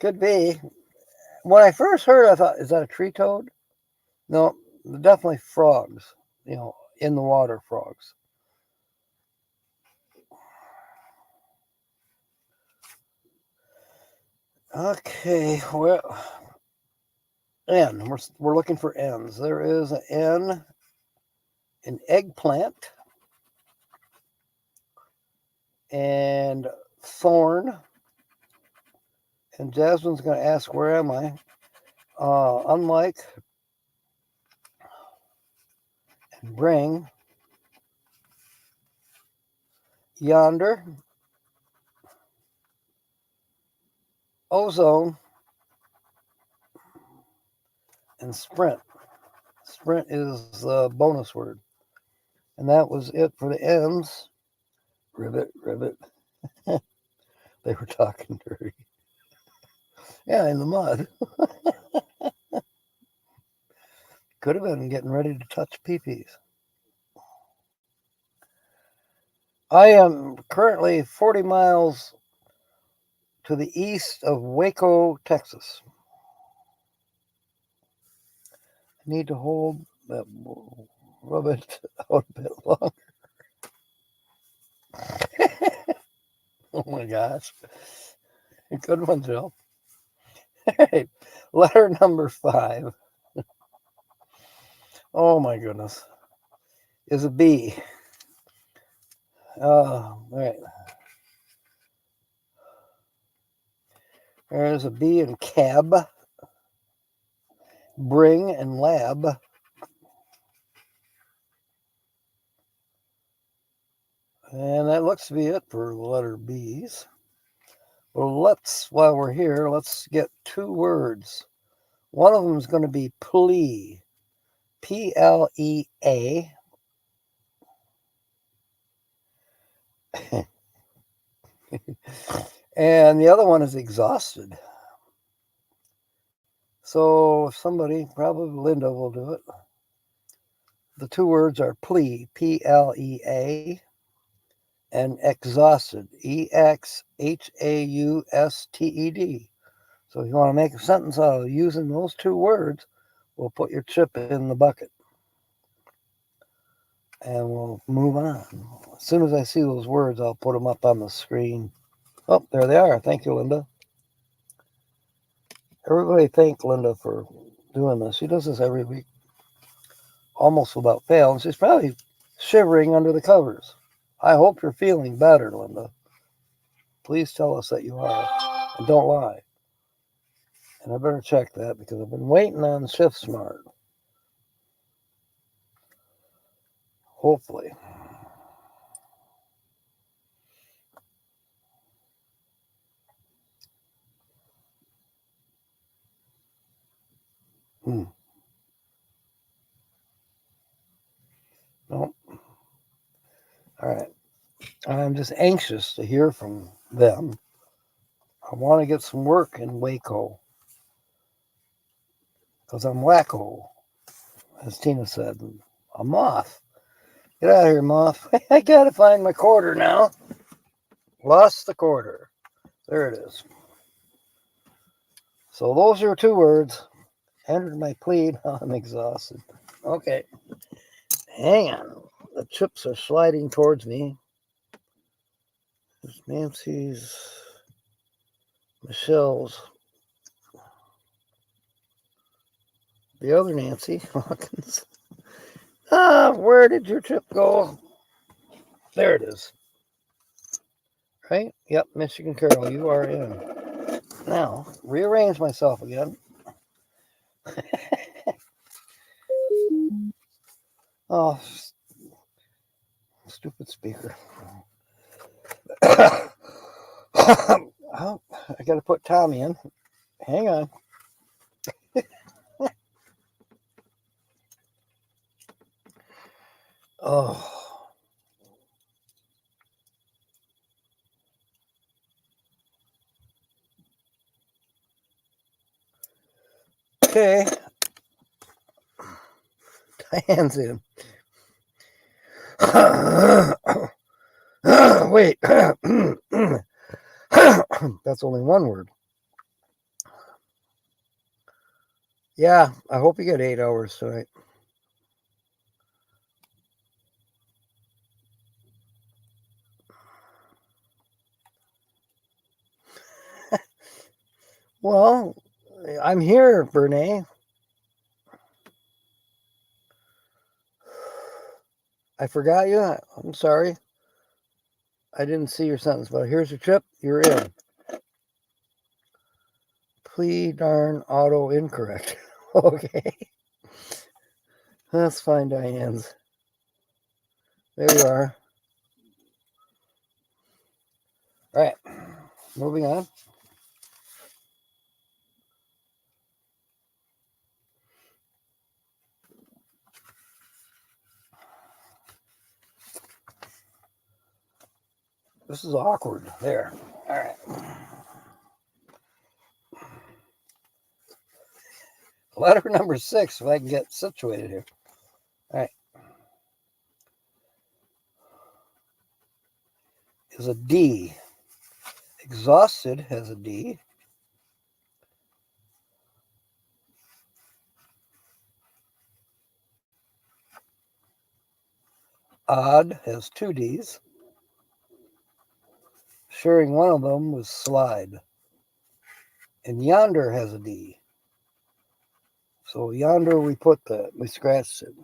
Could be. When I first heard it, I thought, is that a tree toad? No, definitely frogs. In the water frogs. Okay, well, N. We're looking for N's. There is an N in eggplant and thorn. And Jasmine's going to ask, where am I? Unlike and bring. Yonder. Ozone. And sprint. Sprint is the bonus word. And that was it for the N's. Ribbit, ribbit. They were talking dirty. Yeah, in the mud. Could have been getting ready to touch peepees. I am currently 40 miles to the east of Waco, Texas. I need to hold that, rub it out a bit longer. Oh my gosh. Good one, Jill. Hey, letter number 5. Oh my goodness. Is a B. All right. There's a B in cab, bring, and lab. And that looks to be it for the letter B's. Well, while we're here, let's get 2 words. One of them is going to be plea, Plea. And the other one is exhausted. So if somebody, probably Linda, will do it. The 2 words are plea, Plea, and exhausted, Exhausted. So if you want to make a sentence out of using those 2 words, we'll put your chip in the bucket. And we'll move on. As soon as I see those words, I'll put them up on the screen. Oh, there they are. Thank you, Linda. Everybody thank Linda for doing this. She does this every week, almost without fail. And she's probably shivering under the covers. I hope you're feeling better, Linda. Please tell us that you are. And don't lie. And I better check that because I've been waiting on Shift Smart. Hopefully. Nope. All right. I'm just anxious to hear from them. I want to get some work in Waco. Because I'm wacko, as Tina said. I'm Moth. Get out of here, Moth. I gotta find my quarter now. Lost the quarter. There it is. So those are 2 words. Entered my plea. Now I'm exhausted. Okay. Hang on. The chips are sliding towards me. There's Nancy's, Michelle's, the other Nancy Hawkins. Where did your chip go? There it is. Right? Yep, Michigan Carol, you are in. Now, rearrange myself again. Oh, stupid speaker. Oh, I got to put Tommy in. Hang on. Oh. Okay. Diane's in. Wait. That's only 1 word. Yeah, I hope you get 8 hours tonight. Well, I'm here, Bernae. I forgot you. I'm sorry. I didn't see your sentence, but here's your chip. You're in. Plea darn auto incorrect. Okay. That's fine, Diane's. There you are. All right. Moving on. This is awkward. There. All right. Letter number 6, if I can get situated here. All right. Is a D. Exhausted has a D. Odd has 2 Ds. sharing one of them was slide. And yonder has a D. So yonder we put that. We scratched it.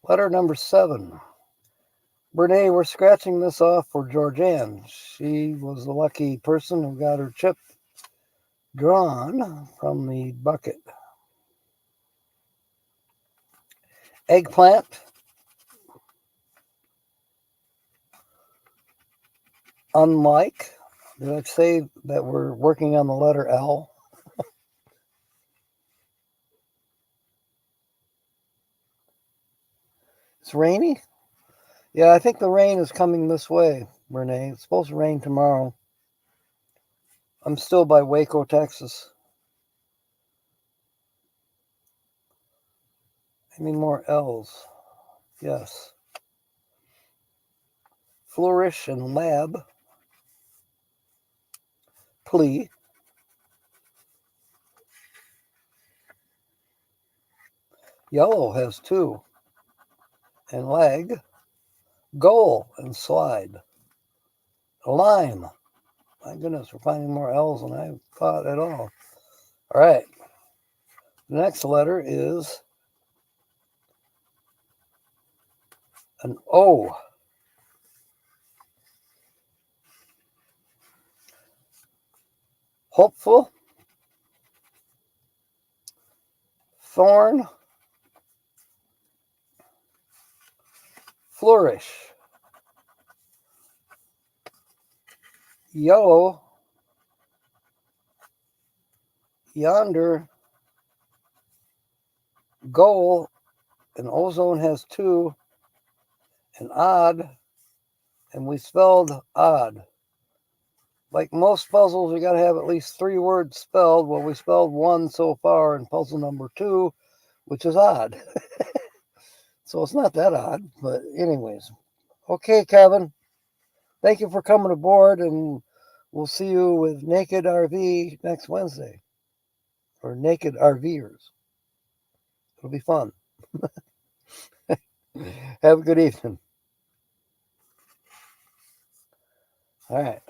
Letter number 7. Brene, we're scratching this off for Georgianne. She was the lucky person who got her chip drawn from the bucket. Eggplant. Unlike. Did I say that we're working on the letter L? It's rainy? Yeah, I think the rain is coming this way, Renee. It's supposed to rain tomorrow. I'm still by Waco, Texas. I need more L's. Yes. Flourish and lab. Plea. Yellow has 2. And lag. Goal and slide. Lime. My goodness, we're finding more L's than I thought at all. All right. The next letter is an O. Hopeful. Thorn. Flourish. Yellow. Yonder. Goal. And ozone has 2. And odd. And we spelled odd. Like most puzzles, you got to have at least 3 words spelled. Well, we spelled 1 so far in puzzle number 2, which is odd. So it's not that odd, but anyways. Okay, Kevin. Thank you for coming aboard, and we'll see you with Naked RV next Wednesday. Or Naked RVers. It'll be fun. Have a good evening. All right.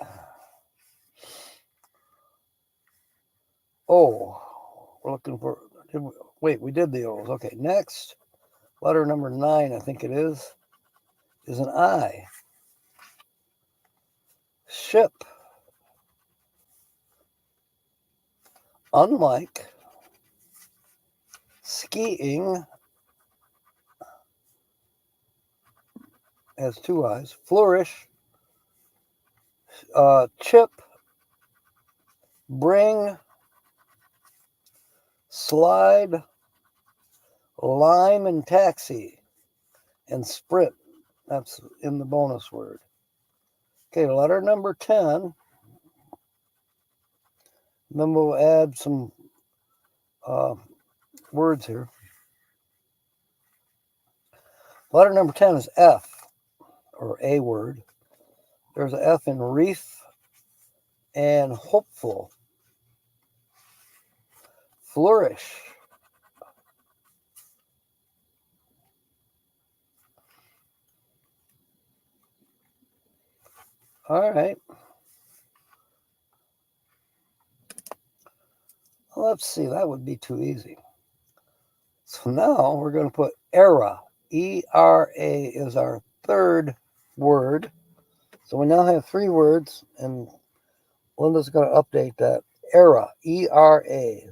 Oh, we're looking for... we did the O's. Okay, next. Letter number 9, I think it is an I. Ship. Unlike. Skiing. Has 2 I's. Flourish. Chip. Bring. Slide. Lime and taxi. And sprint. That's in the bonus word. Okay, letter number 10. Then we'll add some words here. Letter number 10 is F, or a word. There's an F in reef and hopeful. Flourish. All right. Well, let's see. That would be too easy. So now we're going to put era. E-R-A is our 3rd word. So we now have 3 words, and Linda's going to update that. Era. E-R-A.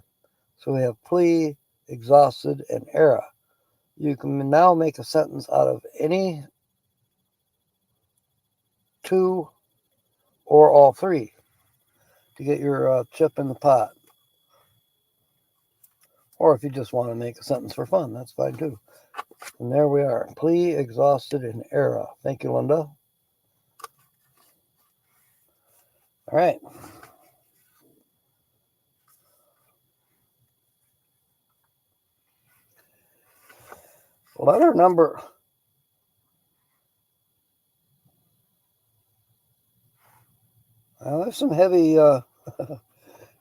So we have plea, exhausted, and era. You can now make a sentence out of any 2 or all 3 to get your chip in the pot. Or if you just want to make a sentence for fun, that's fine too. And there we are. Plea, exhausted, and era. Thank you, Linda. All right. Letter number... there's some heavy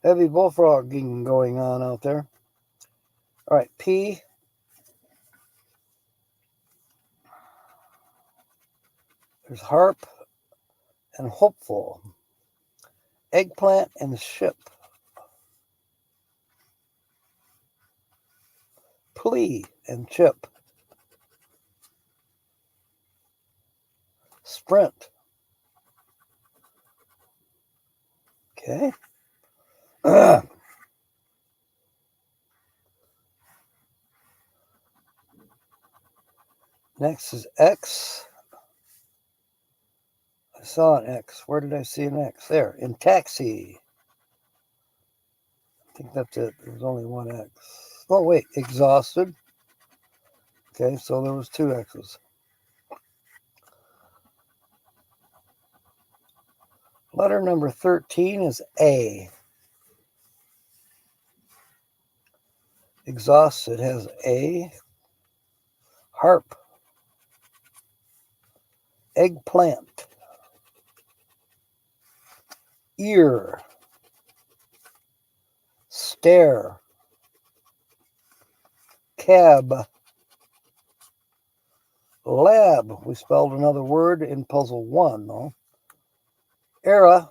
heavy bullfrogging going on out there. All right, P. There's harp and hopeful. Eggplant and ship. Plea and chip. Sprint. Okay. Next is X. I saw an X. Where did I see an X? There, in taxi. I think that's it. There's only one X. Oh, wait, exhausted. Okay, so there was two X's. Letter number 13 is A. Exhausted has A. Harp. Eggplant. Ear. Stare. Cab. Lab. We spelled another word in puzzle 1, though. Era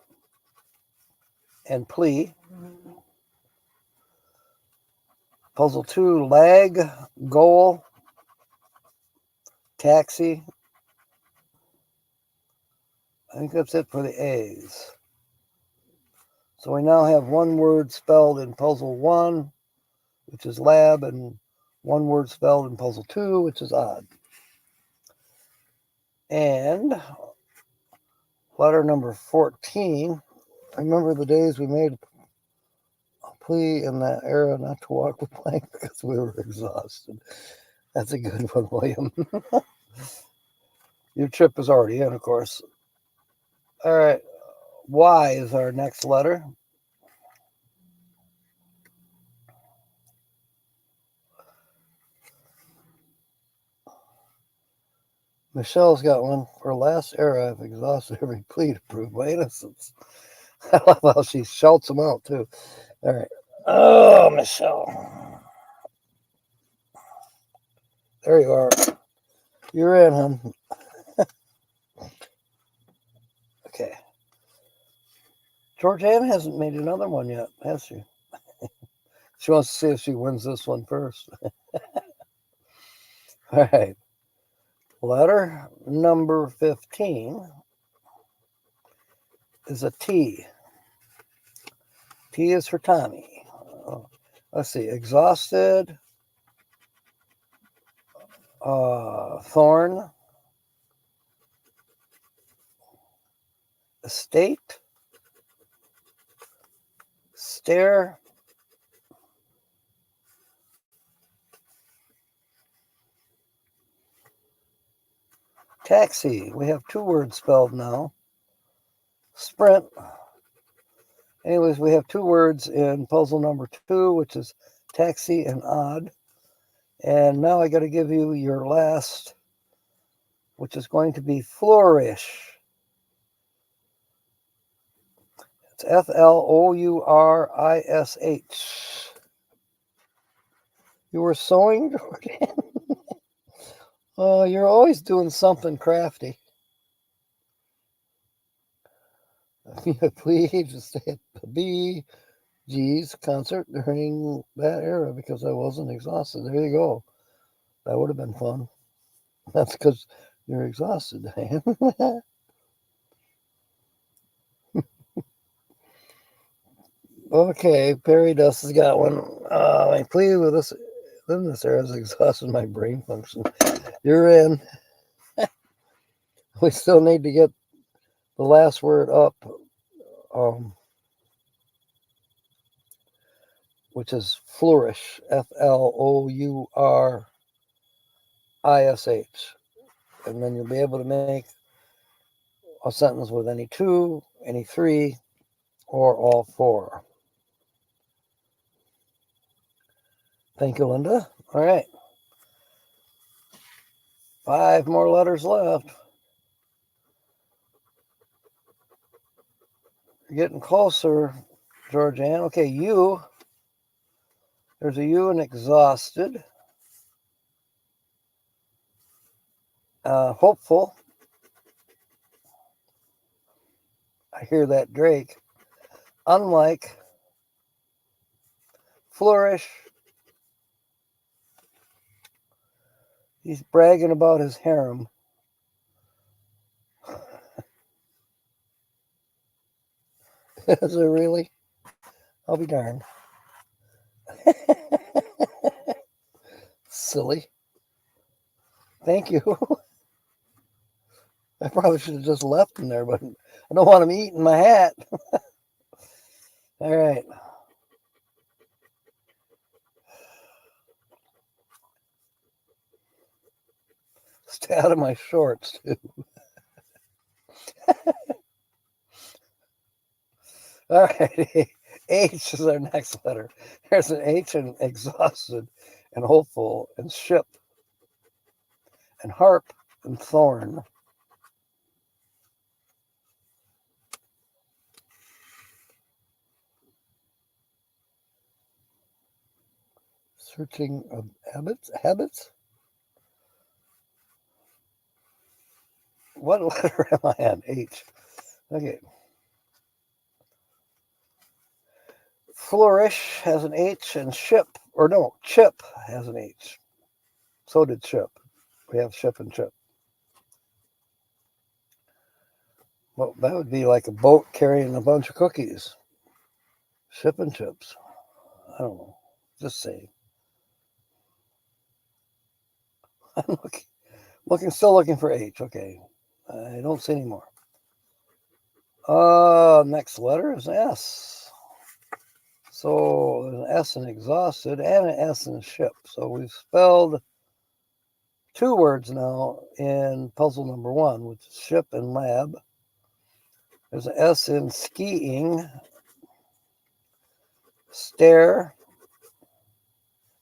and plea. Puzzle 2, lag, goal, taxi. I think that's it for the A's. So we now have one word spelled in puzzle 1, which is lab, and one word spelled in puzzle 2, which is odd. And letter number 14. I remember the days we made a plea in that era not to walk the plank because we were exhausted. That's a good one, William. Your chip is already in, of course. All right. Y is our next letter. Michelle's got one. For last era, I've exhausted every plea to prove my innocence. I love how she shouts them out, too. All right. Oh, Michelle. There you are. You're in, hon. Okay. Georgianne hasn't made another one yet, has she? She wants to see if she wins this one first. All right. Letter number 15 is a T. T is for Tommy. Let's see. Exhausted. Thorn. Estate. Stare. Taxi. We have two words spelled now. Sprint. Anyways, we have two words in puzzle number 2, which is taxi and odd. And now I got to give you your last, which is going to be flourish. It's Flourish. You were sewing, Jordan? Oh, you're always doing something crafty. Please just stay at the BG's concert during that era because I wasn't exhausted. There you go. That would have been fun. That's because you're exhausted, Diane. Okay, Perry Dust has got one. I plead with this. Living this era has exhausted my brain function. You're in. We still need to get the last word up, which is flourish. Flourish. And then you'll be able to make a sentence with any two, any three, or all four. Thank you, Linda. All right. 5 more letters left. You're getting closer, Georgianne. Okay, U. There's a U in exhausted. Hopeful. I hear that Drake. Unlike Flourish, he's bragging about his harem. Is it really? I'll be darned. Silly. Thank you. I probably should have just left him there, but I don't want him eating my hat. All right. Stay out of my shorts, too. All right. H is our next letter. There's an H in exhausted and hopeful and ship and harp and thorn. Searching of habits? What letter am I on? H. Okay. Flourish has an H and ship, or no, chip has an H. So did ship. We have ship and chip. Well, that would be like a boat carrying a bunch of cookies. Ship and chips. I don't know. Just saying. I'm still looking for H. Okay. I don't see any more. Next letter is S. So there's an S in exhausted and an S in ship. So we've spelled 2 words now in puzzle number 1, which is ship and lab. There's an S in skiing, stare,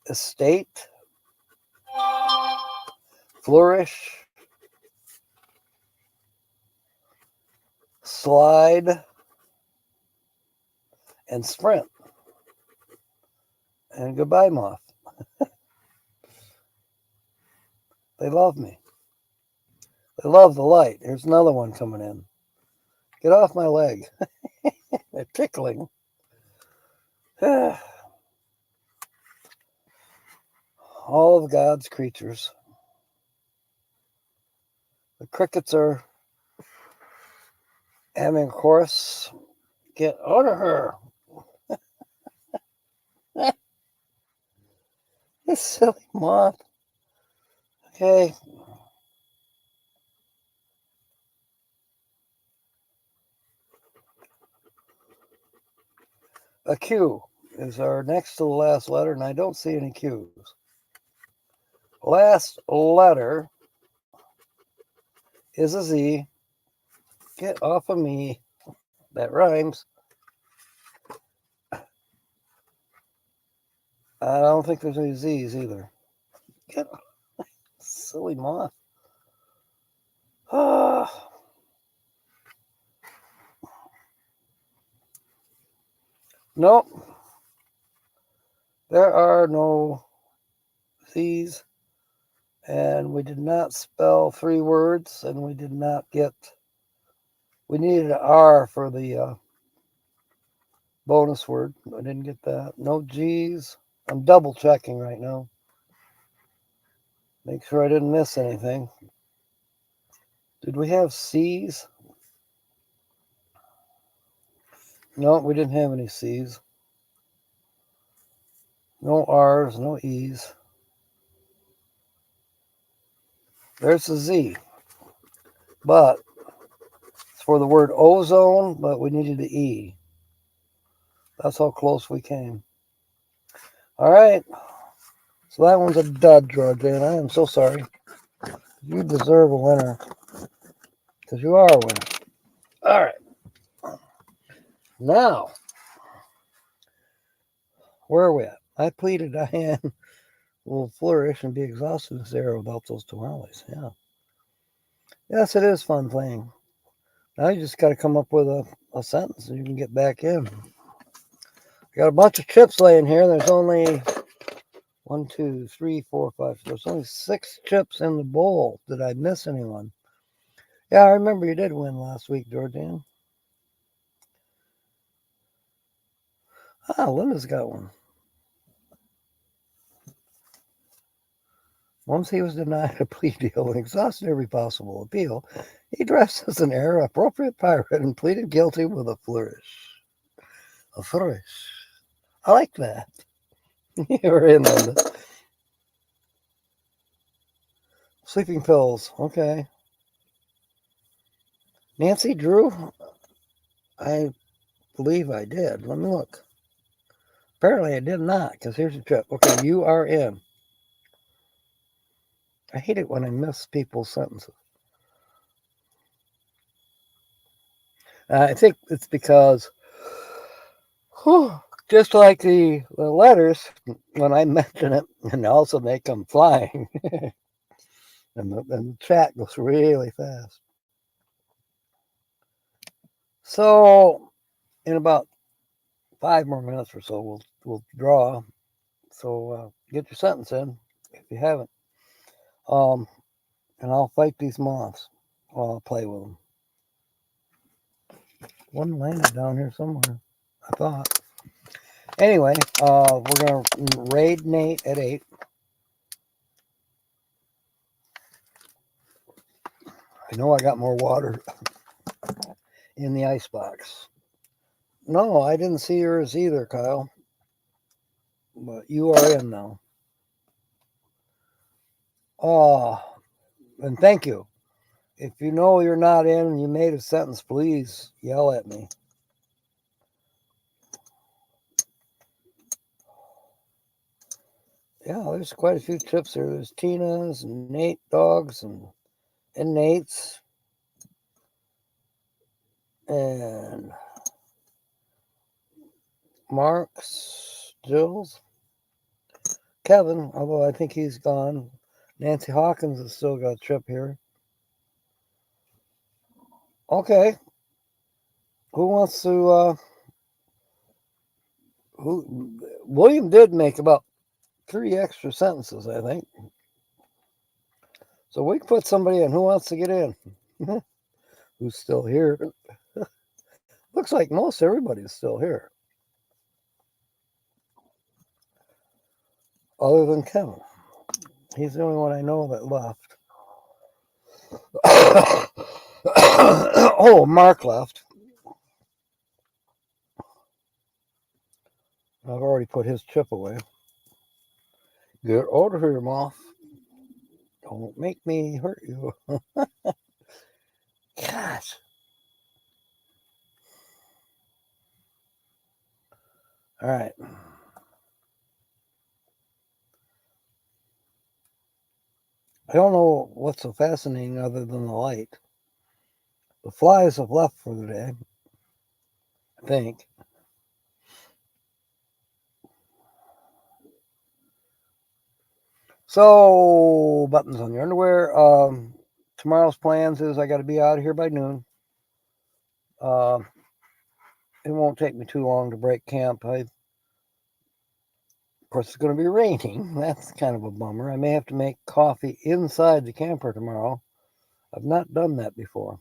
estate, flourish, slide, and sprint. And goodbye, moth. They love me. They love the light. Here's another one coming in. Get off my leg. They're tickling. All of God's creatures. The crickets are having a chorus. Get out of her. This silly moth. Okay. A Q is our next to the last letter, and I don't see any Q's. Last letter is a Z. Get off of me. That rhymes. I don't think there's any Z's either. Get off. Silly moth. Nope. There are no Z's. And we did not spell 3 words, and we did not get, we needed an R for the bonus word. I didn't get that. No G's. I'm double checking right now. Make sure I didn't miss anything. Did we have C's? No, we didn't have any C's. No R's, no E's. There's a Z. But it's for the word ozone, but we needed the E. That's how close we came. All right. So that one's a dud, Georgia, and I am so sorry. You deserve a winner. Because you are a winner. All right. Now, where are we at? I pleaded Diane will flourish and be exhausted this era without those tamales. Yeah. Yes, it is fun playing. Now you just got to come up with a sentence and you can get back in. I got a bunch of chips laying here. There's only 1, 2, 3, 4, 5. There's only 6 chips in the bowl. Did I miss anyone? Yeah, I remember you did win last week, Jordan. Ah, Linda's got one. Once he was denied a plea deal and exhausted every possible appeal, he dressed as an era-appropriate pirate and pleaded guilty with a flourish. A flourish. I like that. You're in, Linda. Sleeping pills. Okay. Nancy Drew? I believe I did. Let me look. Apparently I did not, because here's the trip. Okay, you are in. I hate it when I miss people's sentences. I think it's because, just like the letters, when I mention it, and also they come flying, and the chat goes really fast. So, in about 5 more minutes or so, we'll draw. So get your sentence in if you haven't. And I'll fight these moths while I'll play with them. One landed down here somewhere, I thought. Anyway, we're going to raid Nate at 8. I know I got more water in the icebox. No, I didn't see yours either, Kyle. But you are in now. Oh, and thank you. If you know you're not in and you made a sentence, please yell at me. Yeah, there's quite a few trips here. There's Tina's and Nate dogs and Nate's. And Mark's, Jill's, Kevin, although I think he's gone. Nancy Hawkins has still got a trip here. Okay. Who wants to, William did make about 3 extra sentences, I think. So we can put somebody in. Who wants to get in? Who's still here? Looks like most everybody's still here. Other than Kevin. He's the only one I know that left. Oh, Mark left. I've already put his chip away. Get out of here, moth. Don't make me hurt you. Gosh. All right. I don't know what's so fascinating other than the light. The flies have left for the day, I think. So, buttons on your underwear. Tomorrow's plans is I got to be out of here by noon. It won't take me too long to break camp. Of course, it's going to be raining. That's kind of a bummer. I may have to make coffee inside the camper tomorrow. I've not done that before.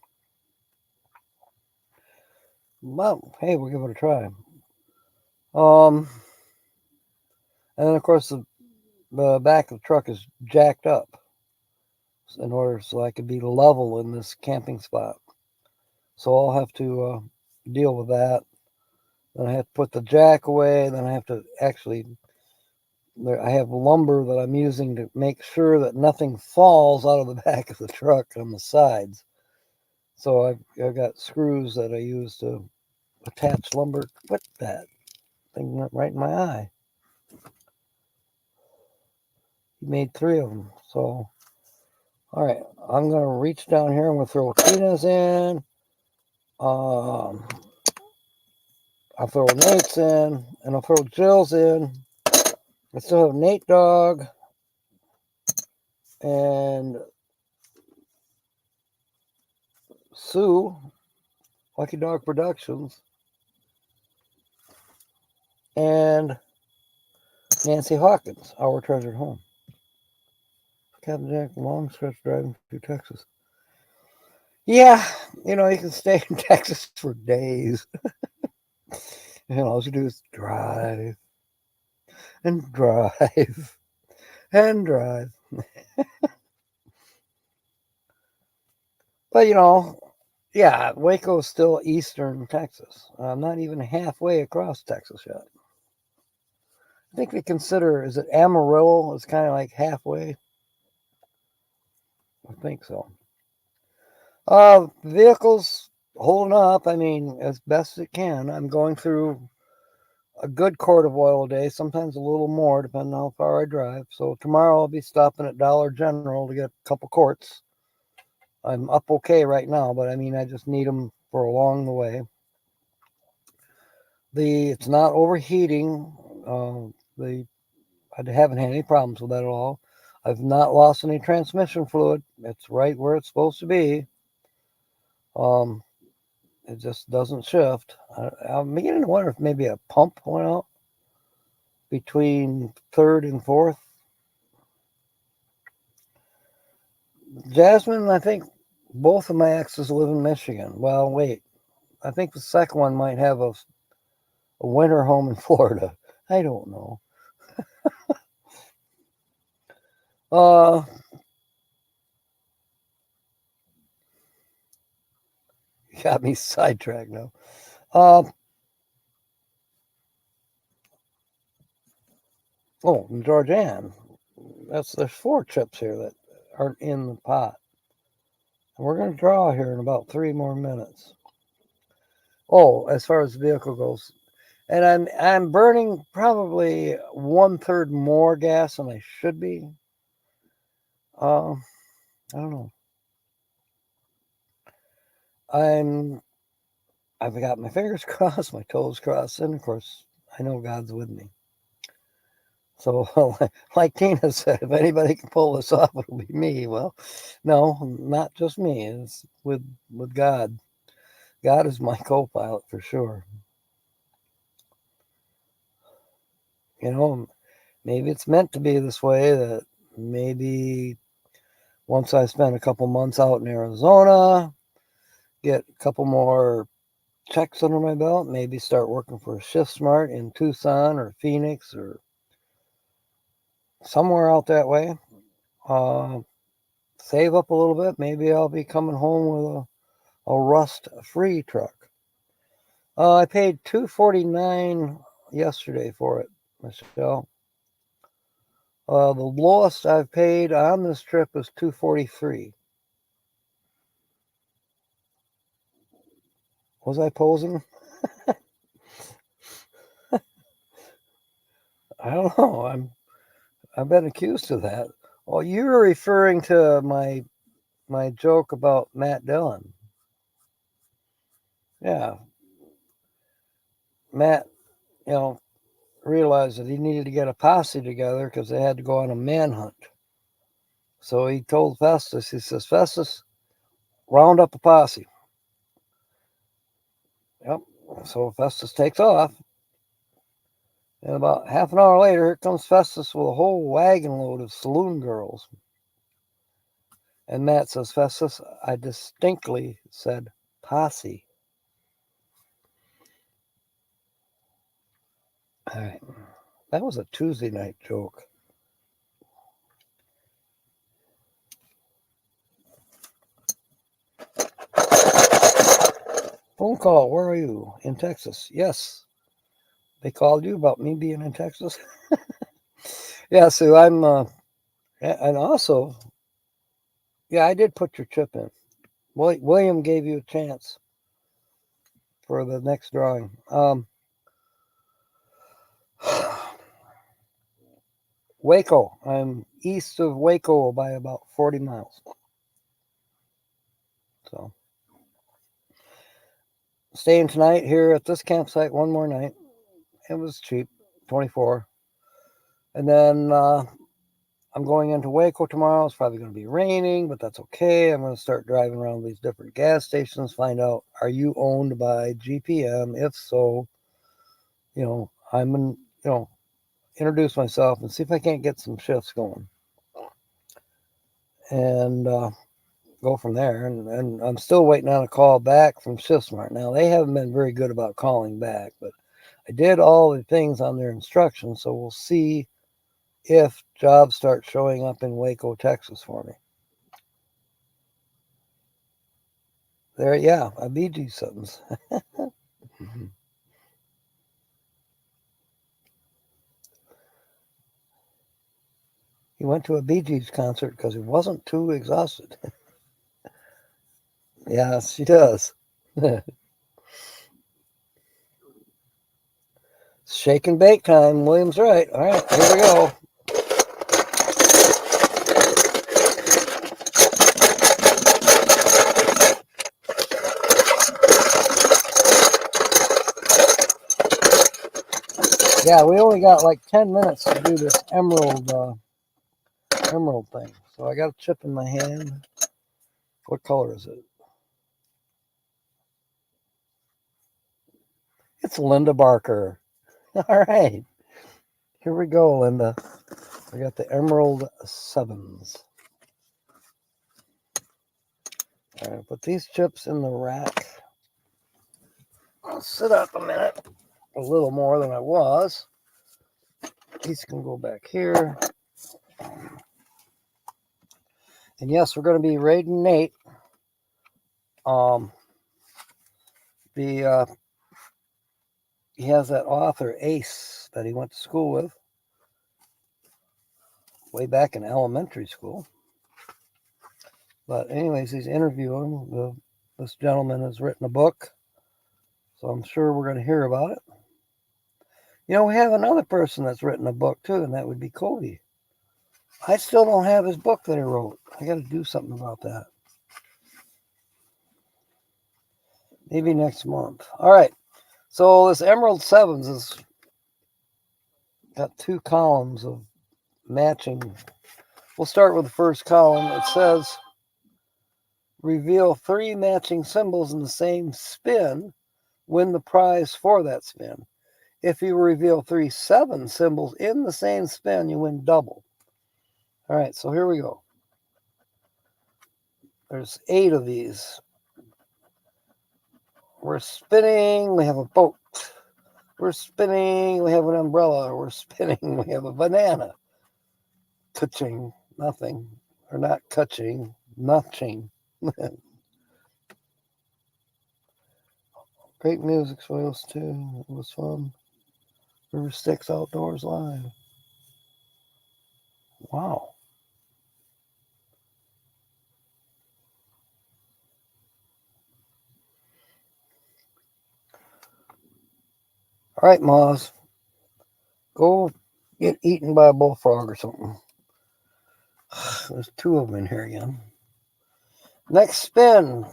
Well, hey, we'll give it a try. And then, of course, the back of the truck is jacked up in order so I could be level in this camping spot. So I'll have to deal with that. Then I have to put the jack away. Then I have to actually, I have lumber that I'm using to make sure that nothing falls out of the back of the truck on the sides. So I've got screws that I use to attach lumber. What that thing went right in my eye. He made 3 of them. So, all right, I'm going to reach down here. I'm going to throw Tina's in. I'll throw Nate's in, and I'll throw Jill's in. I still have Nate Dog and Sue, Lucky Dog Productions, and Nancy Hawkins, Our Treasured Home. Captain Jack, long stretch driving through Texas. Yeah, you can stay in Texas for days. All you do is drive and drive and drive. But yeah, Waco's still eastern Texas. I'm not even halfway across Texas yet. I think they consider, is it Amarillo? It's kind of like halfway. I think so. Vehicles holding up. I mean, as best it can. I'm going through a good quart of oil a day, sometimes a little more, depending on how far I drive. So tomorrow I'll be stopping at Dollar General to get a couple quarts. I'm up okay right now, but I mean, I just need them for along the way. It's not overheating. I haven't had any problems with that at all. I've not lost any transmission fluid. It's right where it's supposed to be. It just doesn't shift. I'm beginning to wonder if maybe a pump went out between third and fourth. Jasmine, I think both of my exes live in Michigan. Well, wait. I think the second one might have a winter home in Florida. I don't know. Got me sidetracked now. Oh, Georgianne. There's 4 chips here that aren't in the pot. And we're going to draw here in about 3 more minutes. Oh, as far as the vehicle goes, and I'm burning probably 1/3 more gas than I should be. I don't know. I've got my fingers crossed, my toes crossed, and of course I know God's with me. So, like Tina said, if anybody can pull this off, it'll be me. Well, no, not just me. It's with God. God is my co-pilot for sure. Maybe it's meant to be this way, that maybe once I spend a couple months out in Arizona, get a couple more checks under my belt, maybe start working for Shift Smart in Tucson or Phoenix or somewhere out that way. Save up a little bit. Maybe I'll be coming home with a rust-free truck. I paid $249 yesterday for it, Michelle. The lowest I've paid on this trip is $243. Was I posing? I don't know. I've been accused of that. Well, you were referring to my joke about Matt Dillon. Yeah. Matt, realized that he needed to get a posse together because they had to go on a manhunt. So he told Festus, he says, Festus, round up a posse. Yep. So Festus takes off. And about half an hour later, here comes Festus with a whole wagon load of saloon girls. And Matt says, Festus, I distinctly said posse. All right. That was a Tuesday night joke. Phone call. Where are you? In Texas. Yes. They called you about me being in Texas? Yeah, so I'm, and also, yeah, I did put your chip in. William gave you a chance for the next drawing. Waco. I'm east of Waco by about 40 miles. So, staying tonight here at this campsite one more night. It was cheap, 24. And then I'm going into Waco tomorrow. It's probably going to be raining, but that's okay. I'm going to start driving around these different gas stations, find out, are you owned by GPM? If so, I'm introduce myself and see if I can't get some shifts going. And go from there. And I'm still waiting on a call back from ShiftSmart. Now, they haven't been very good about calling back, but I did all the things on their instructions, so we'll see if jobs start showing up in Waco, Texas for me. There, yeah, a Bee Gees sentence. He went to a Bee Gees concert because he wasn't too exhausted. Yeah, she does. Shake and bake time. William's right. All right, here we go. Yeah, we only got like 10 minutes to do this emerald thing. So I got a chip in my hand. What color is it? It's Linda Barker. All right. Here we go, Linda. I got the Emerald 7s. All right, put these chips in the rack. I'll sit up a minute. A little more than I was. These can go back here. And yes, we're going to be raiding Nate. He has that author, Ace, that he went to school with way back in elementary school. But anyways, he's interviewing. This gentleman has written a book, so I'm sure we're going to hear about it. You know, we have another person that's written a book too, and that would be Cody. I still don't have his book that he wrote. I got to do something about that. Maybe next month. All right. So this Emerald 7s has got 2 columns of matching. We'll start with the first column. It says, reveal 3 matching symbols in the same spin. Win the prize for that spin. If you reveal 3 7 symbols in the same spin, you win double. All right, so here we go. There's 8 of these. We're spinning, we have a boat. We're spinning, we have an umbrella. We're spinning, we have a banana. Touching, nothing. Or not touching, nothing. Great music spoils too. It was fun. River Styx Outdoors Live. Wow. All right, Moz. Go get eaten by a bullfrog or something. There's 2 of them in here again. Next spin.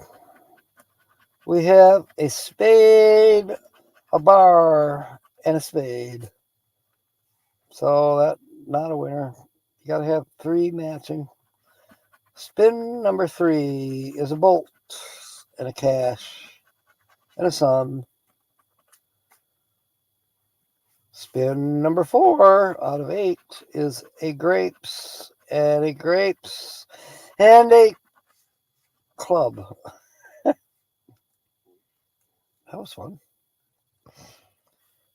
We have a spade, a bar, and a spade. So that's not a winner. You got to have 3 matching. Spin number 3 is a bolt and a cash and a sun. Spin number 4 out of 8 is a grapes and a grapes and a club. That was fun.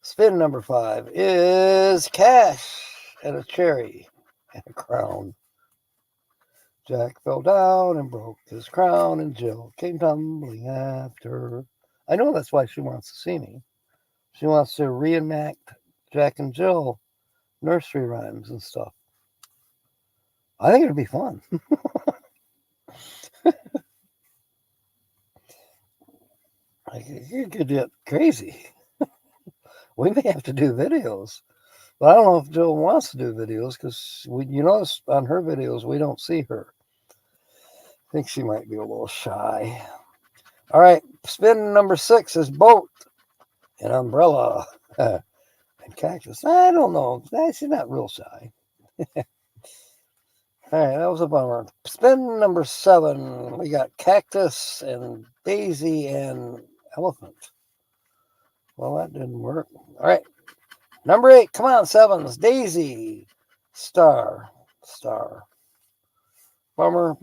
Spin number 5 is cash and a cherry and a crown. Jack fell down and broke his crown, and Jill came tumbling after. I know that's why she wants to see me. She wants to reenact Jack and Jill nursery rhymes and stuff. I think it'd be fun. You could get crazy. We may have to do videos. But I don't know if Jill wants to do videos because you notice on her videos we don't see her. I think she might be a little shy. All right, spin number 6 is boat and umbrella and cactus. I don't know. She's not real shy. All right, that was a bummer. Spin number 7, we got cactus and daisy and elephant. Well, that didn't work. All right, number 8, come on, 7s. Daisy, star. Bummer.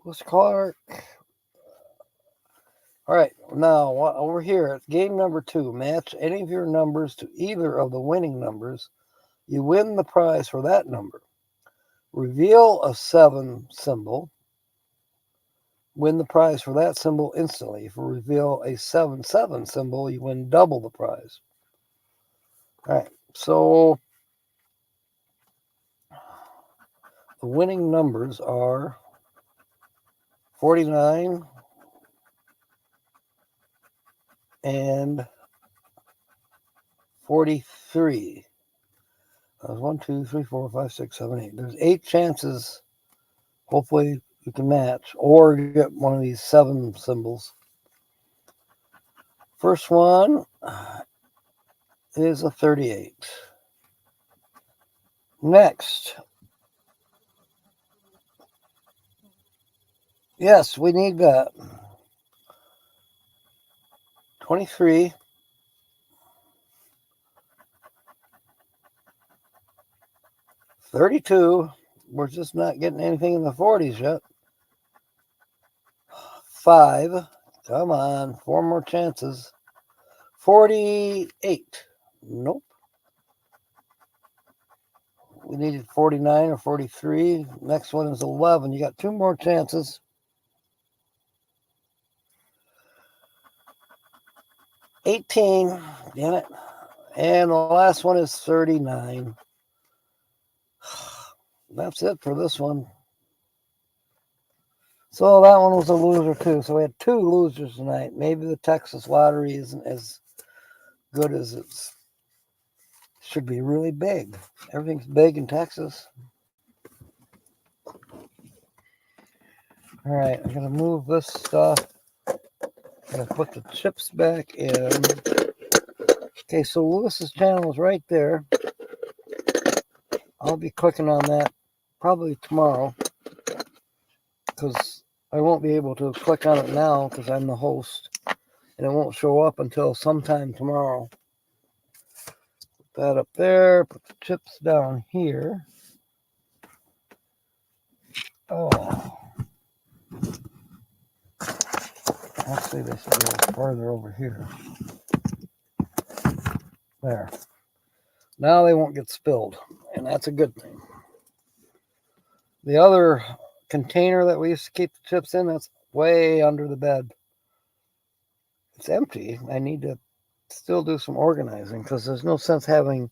Lewis Clark. All right, now over here at game number 2, match any of your numbers to either of the winning numbers. You win the prize for that number. Reveal a 7 symbol. Win the prize for that symbol instantly. If you reveal a 7-7 symbol, you win double the prize. All right, so the winning numbers are 49 and 43. 1, 2, 3, 4, 5, 6, 7, 8. There's 8 chances. Hopefully you can match or get one of these 7 symbols. First one is a 38. Next. Yes, we need that. 23. 32. We're just not getting anything in the 40s yet. 5. Come on. 4 more chances. 48. Nope. We needed 49 or 43. Next one is 11. You got 2 more chances. 18. Damn it. And the last one is 39. That's it for this one. So that one was a loser too. So we had 2 losers tonight. Maybe the Texas lottery isn't as good as it should be. Really big. Everything's big in Texas. All right, I'm gonna move this stuff. I'm gonna put the chips back in. Okay, so Lewis's channel is right there. I'll be clicking on that probably tomorrow because I won't be able to click on it now because I'm the host, and it won't show up until sometime tomorrow. Put that up there. Put the chips down here. Oh. Actually, they should be a little farther over here. There. Now they won't get spilled, and that's a good thing. The other container that we used to keep the chips in, that's way under the bed. It's empty. I need to still do some organizing because there's no sense having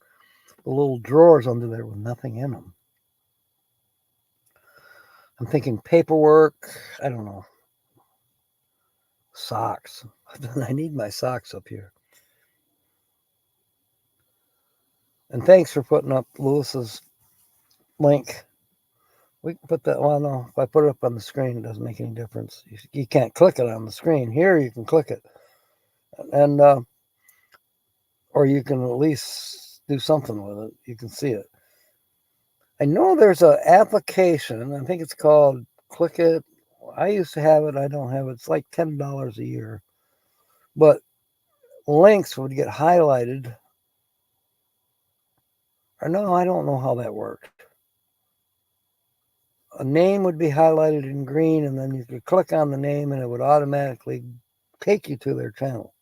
the little drawers under there with nothing in them. I'm thinking paperwork. I don't know. Socks. I need my socks up here. And thanks for putting up Lewis's link. We can put that, well, no, if I put it up on the screen, it doesn't make any difference. You can't click it on the screen. Here, you can click it. And, or you can at least do something with it. You can see it. I know there's an application. I think it's called Click It. I used to have it. I don't have it. It's like $10 a year. But links would get highlighted. Or no, I don't know how that worked. A name would be highlighted in green, and then you could click on the name, and it would automatically take you to their channel.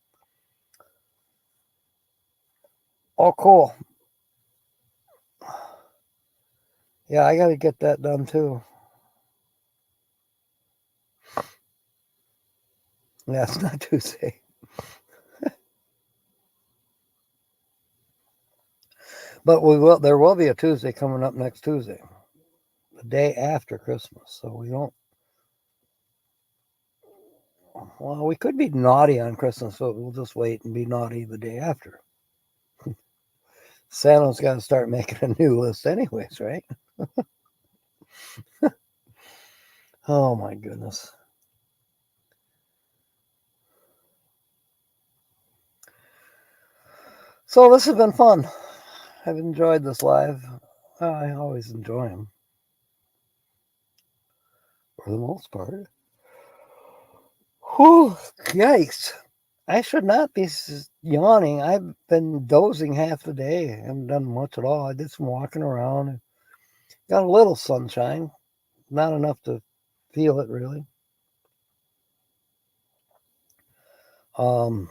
Oh, cool. Yeah, I got to get that done too. Yeah, it's not Tuesday. But there will be a Tuesday coming up next Tuesday, the day after Christmas. So we don't. Well, we could be naughty on Christmas, so we'll just wait and be naughty the day after. Santa's got to start making a new list anyways, right? Oh my goodness. So this has been fun. I've enjoyed this live. I always enjoy them. For the most part. Whew, yikes. I should not be yawning. I've been dozing half the day. I haven't done much at all. I did some walking around. Got a little sunshine. Not enough to feel it, really. And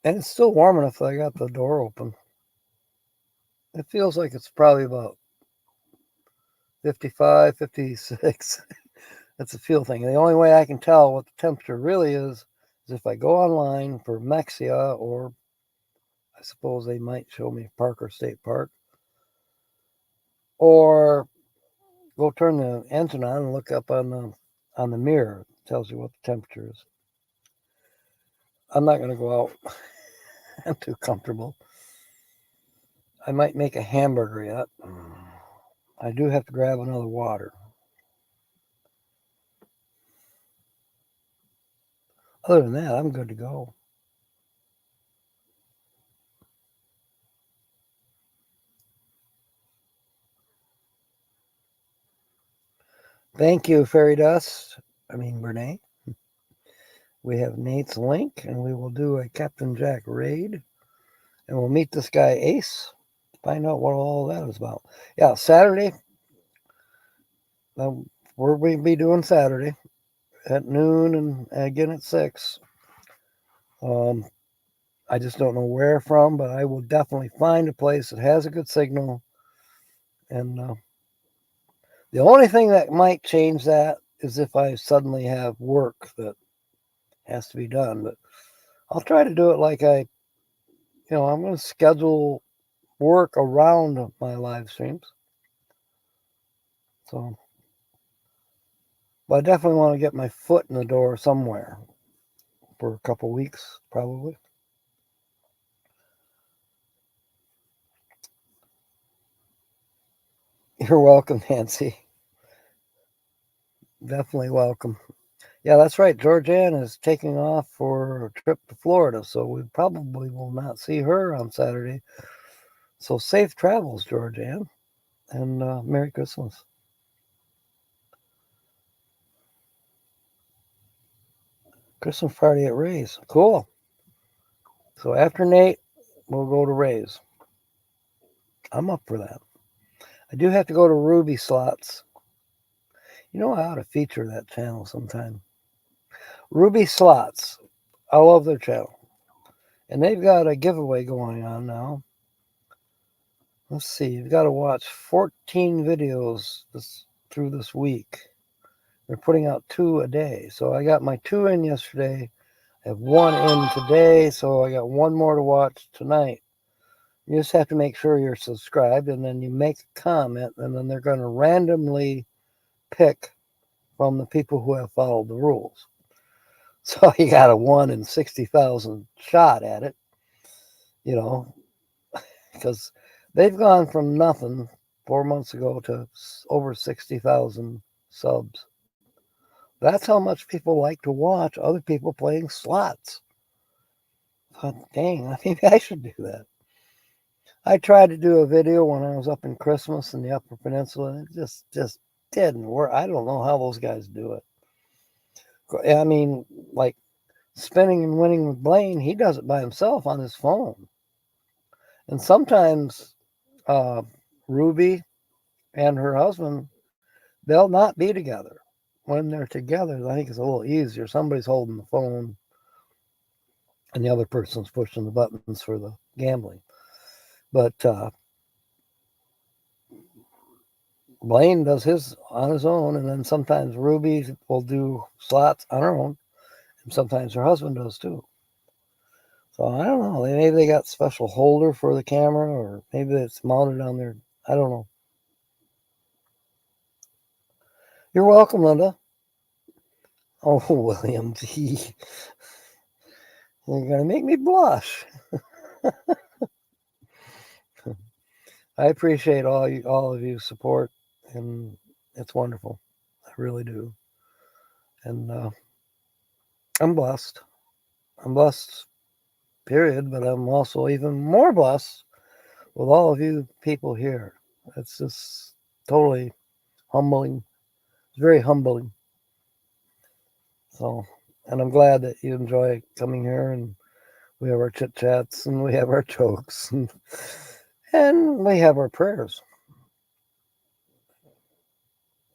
it's still warm enough that I got the door open. It feels like it's probably about 55, 56. That's a feel thing. The only way I can tell what the temperature really is if I go online for Mexia, or I suppose they might show me Parker State Park, or go turn the engine on and look up on the mirror. It tells you what the temperature is. I'm not going to go out. I'm too comfortable. I might make a hamburger yet. I do have to grab another water. Other than that, I'm good to go. Thank you, Fairy Dust. Renee. We have Nate's link, and we will do a Captain Jack raid. And we'll meet this guy, Ace, find out what all that is about. Yeah, Saturday. We'll be doing Saturday at noon and again at 6. I just don't know where from, but I will definitely find a place that has a good signal. And the only thing that might change that is if I suddenly have work that has to be done. But I'll try to do it like I'm going to schedule work around my live streams. So, but I definitely want to get my foot in the door somewhere for a couple weeks, probably. You're welcome, Nancy. Definitely welcome. Yeah, that's right. Georgianne is taking off for a trip to Florida, so we probably will not see her on Saturday. So safe travels, Georgianne, and Merry Christmas. Christmas party at Ray's. Cool. So after Nate, we'll go to Ray's. I'm up for that. I do have to go to Ruby Slots. I ought to feature that channel sometime. Ruby Slots. I love their channel. And they've got a giveaway going on now. Let's see. You've got to watch 14 videos through this week. They're putting out 2 a day. So I got my 2 in yesterday. I have 1 in today. So I got 1 more to watch tonight. You just have to make sure you're subscribed, and then you make a comment, and then they're going to randomly pick from the people who have followed the rules. So you got a 1 in 60,000 shot at it, because they've gone from nothing 4 months ago to over 60,000 subs. That's how much people like to watch other people playing slots. But dang, maybe I should do that. I tried to do a video when I was up in Christmas in the Upper Peninsula, and it just didn't work. I don't know how those guys do it. Like spinning and winning with Blaine, he does it by himself on his phone. And sometimes Ruby and her husband, they'll not be together. When they're together, I think it's a little easier. Somebody's holding the phone and the other person's pushing the buttons for the gambling. But Blaine does his on his own, and then sometimes Ruby will do slots on her own, and sometimes her husband does too. So I don't know. Maybe they got special holder for the camera, or maybe it's mounted on their. I don't know. You're welcome, Linda. Oh, William G. You're gonna make me blush. I appreciate all of you support, and it's wonderful. I really do. And I'm blessed. I'm blessed, period. But I'm also even more blessed with all of you people here. It's just totally humbling. It's very humbling. So, and I'm glad that you enjoy coming here, and we have our chit chats, and we have our jokes, and we have our prayers.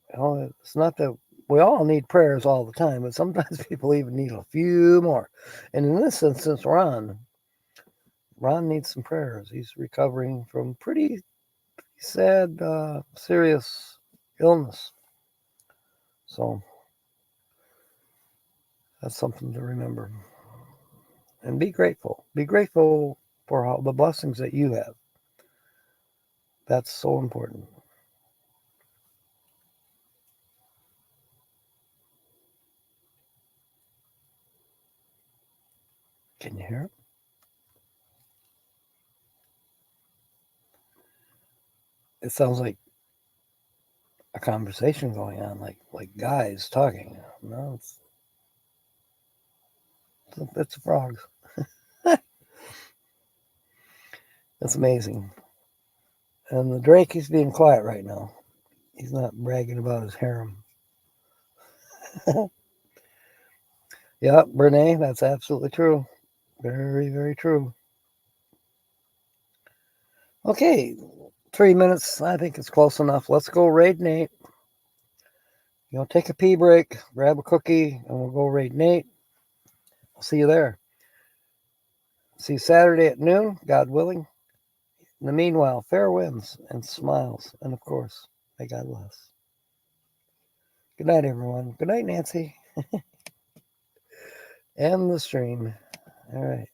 It's not that we all need prayers all the time, but sometimes people even need a few more. And in this instance, Ron needs some prayers. He's recovering from pretty sad, serious illness. So that's something to remember. And be grateful. Be grateful for the blessings that you have. That's so important. Can you hear it? It sounds like a conversation going on, like guys talking. No, it's frogs. That's amazing. And the Drake, he's being quiet right now. He's not bragging about his harem. Yeah, Brene, that's absolutely true. Very, very true. Okay, 3 minutes. I think it's close enough. Let's go raid Nate. Take a pee break, grab a cookie, and we'll go raid Nate. I'll see you there. See you Saturday at noon, God willing. In the meanwhile, fair winds and smiles. And of course, may God bless. Good night, everyone. Good night, Nancy. And the stream. All right.